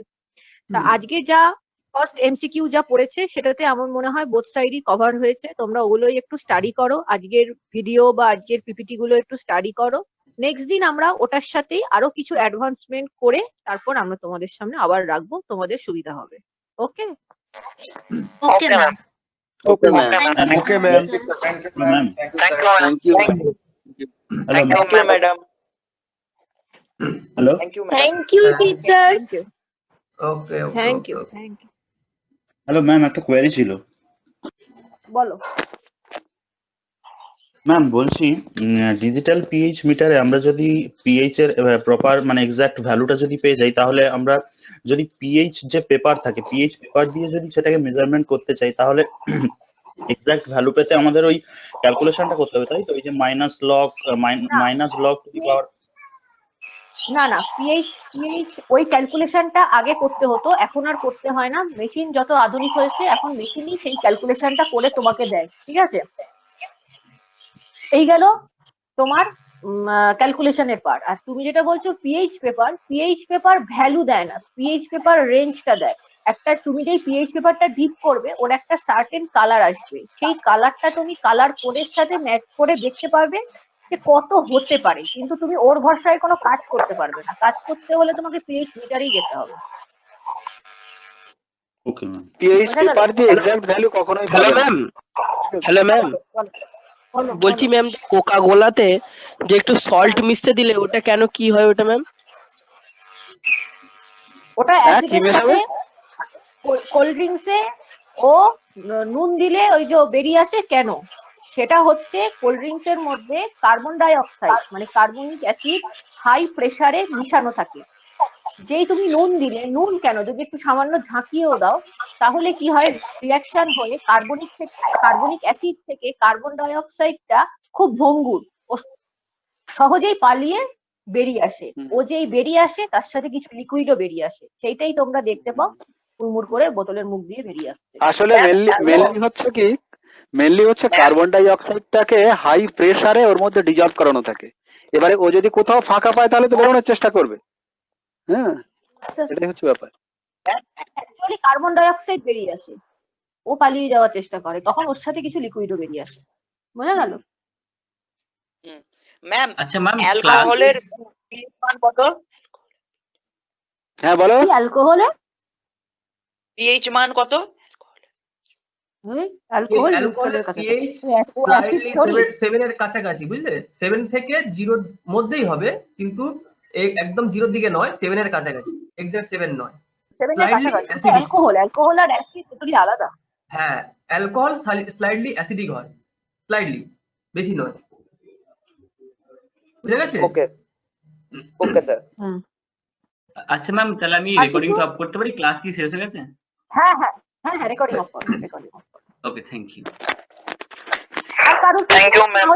তা আজকে যা ফার্স্ট এমসিকিউ যা পড়েছে সেটাতে আমার মনে হয় বোথ সাইডই কভার হয়েছে, তোমরা ওগুলোই একটু স্টাডি করো, আজকের ভিডিও বা আজকের পিপিটি গুলো একটু স্টাডি করো। নেক্সট দিন আমরা ওটার সাথেই আরো কিছু অ্যাডভান্সমেন্ট করে তারপর আমরা তোমাদের সামনে আবার রাখবো, তোমাদের সুবিধা হবে। Okay okay ma'am. Okay ma'am. Okay ma'am. Thank you thank you madam. Hello thank you madam. Thank you, teachers. Okay thank you thank you. Hello ma'am, একটা কোয়েরি ছিল। বলো। ম্যাম বলছি ডিজিটাল পিএইচ মিটারে আমরা যদি পিএইচ এর proper মানে exact ভ্যালুটা যদি পেয়ে যাই, তাহলে আমরা যদি পিএইচ যে পেপার থাকে পিএইচ পেপার দিয়ে যদি সেটাকে মেজারমেন্ট করতে চাই, তাহলে এক্সাক্ট ভ্যালু পেতে আমাদের ওই ক্যালকুলেশনটা করতে হবে, তাই তো? ওই যে মাইনাস লগ টু দি পাওয়ার। না না, পিএইচ ওই ক্যালকুলেশনটা আগে করতে হতো, এখন আর করতে হয় না। মেশিন যত আধুনিক হয়েছে এখন মেশিনই সেই ক্যালকুলেশনটা করে তোমাকে দেয়, ঠিক আছে? এই গেল তোমার ক্যালকুলেশনের পার্ট। আর তুমি যেটা বলছো পিএইচ পেপার ভ্যালু দেয় না, পিএইচ পেপার রেঞ্জটা দেয়। একটা তুমি যেই পিএইচ পেপারটা ডিপ করবে ওর একটা সার্টেন কালার আসবে, সেই কালারটা তুমি কালার কোডের সাথে ম্যাচ করে দেখতে পারবে যে কত হতে পারে, কিন্তু তুমি ওর ভরসায় কোনো কাজ করতে পারবে না। কাজ করতে হলে তোমাকে পিএইচ মিটারেই যেতে হবে। Okay ma'am. পিএইচ পেপার দিয়ে এক্সাক্ট ভ্যালু কখনোই হ্যালো ম্যাম, হ্যালো ম্যাম, বলছি ম্যাম কোকা কোলাতে যে একটু সল্ট মিশতে দিলে ওটা কেন কি হয় ওটা ম্যাম? ওটা অ্যাসিডের সাথে কোল্ড ড্রিঙ্কসে ও নুন দিলে ওই যে বেরিয়ে আসে কেন, সেটা হচ্ছে কোল্ড ড্রিঙ্কস এর মধ্যে কার্বন ডাই অক্সাইড মানে কার্বনিক অ্যাসিড হাই প্রেসারে মিশানো থাকে। যেই তুমি নুন দিলে, নুন কেন, যদি একটু সামান্য ঝাঁকিয়েও দাও তাহলে কি হয়, রিয়াকশন হয়ে কার্বনিক অ্যাসিড থেকে কার্বন ডাই অক্সাইডটা খুব ভঙ্গুর ও সহজেই পালিয়ে বেরিয়ে আসে। ও যেই বেরিয়ে আসে তার সাথে কিছু লিকুইডও বেরিয়ে আসে, সেইটাই তোমরা দেখতে পাও মুড়মুড় করে বোতলের মুখ দিয়ে বেরিয়ে আসছে। আসলে মেনলি হচ্ছে কার্বন ডাই অক্সাইডটাকে হাই প্রেসারে ওর মধ্যে ডিজলভ করানো থাকে। এবারে ও যদি কোথাও ফাঁকা পায় তাহলে তো বেরোনোর চেষ্টা করবে। হ্যাঁ, এটাই হচ্ছে ব্যাপার। অ্যাকচুয়ালি কার্বন ডাই অক্সাইড বেরিয়ে আসে, ও পালিয়ে যাওয়ার চেষ্টা করে, তখন ওর সাথে কিছু লিকুইডও বেরিয়ে আসে। বোঝা গেল? ম্যাম আচ্ছা ম্যাম, অ্যালকোহলের পিএইচ মান কত? হ্যাঁ বলো। অ্যালকোহলে পিএইচ মান কত? অ্যালকোহল অ্যালকোহলের পিএইচ স্লাইটলি 7 এর কাছাকাছি, বুঝলে? 7 থেকে 0 মধ্যেই হবে, কিন্তু একদম 0 দিকে নয়, 7 এর কাছাকাছি, এক্সাক্ট 7 নয়। 7 এর কাছাকাছি। অ্যালকোহল আর অ্যাসিড দুটোই আলাদা। হ্যাঁ, অ্যালকোহল স্লাইটলি অ্যাসিডিক হয়, স্লাইটলি, বেশি নয়। বুঝা গেছে? ওকে ওকে স্যার। আচ্ছা ম্যাম, তাহলে আমি রেকর্ডিং অফ করতে পারি? ক্লাস কি শেষ হয়ে গেছে? হ্যাঁ রেকর্ডিং অফ করো। ওকে, থ্যাংক ইউ। আর কারো থ্যাংক ইউ ম্যাম।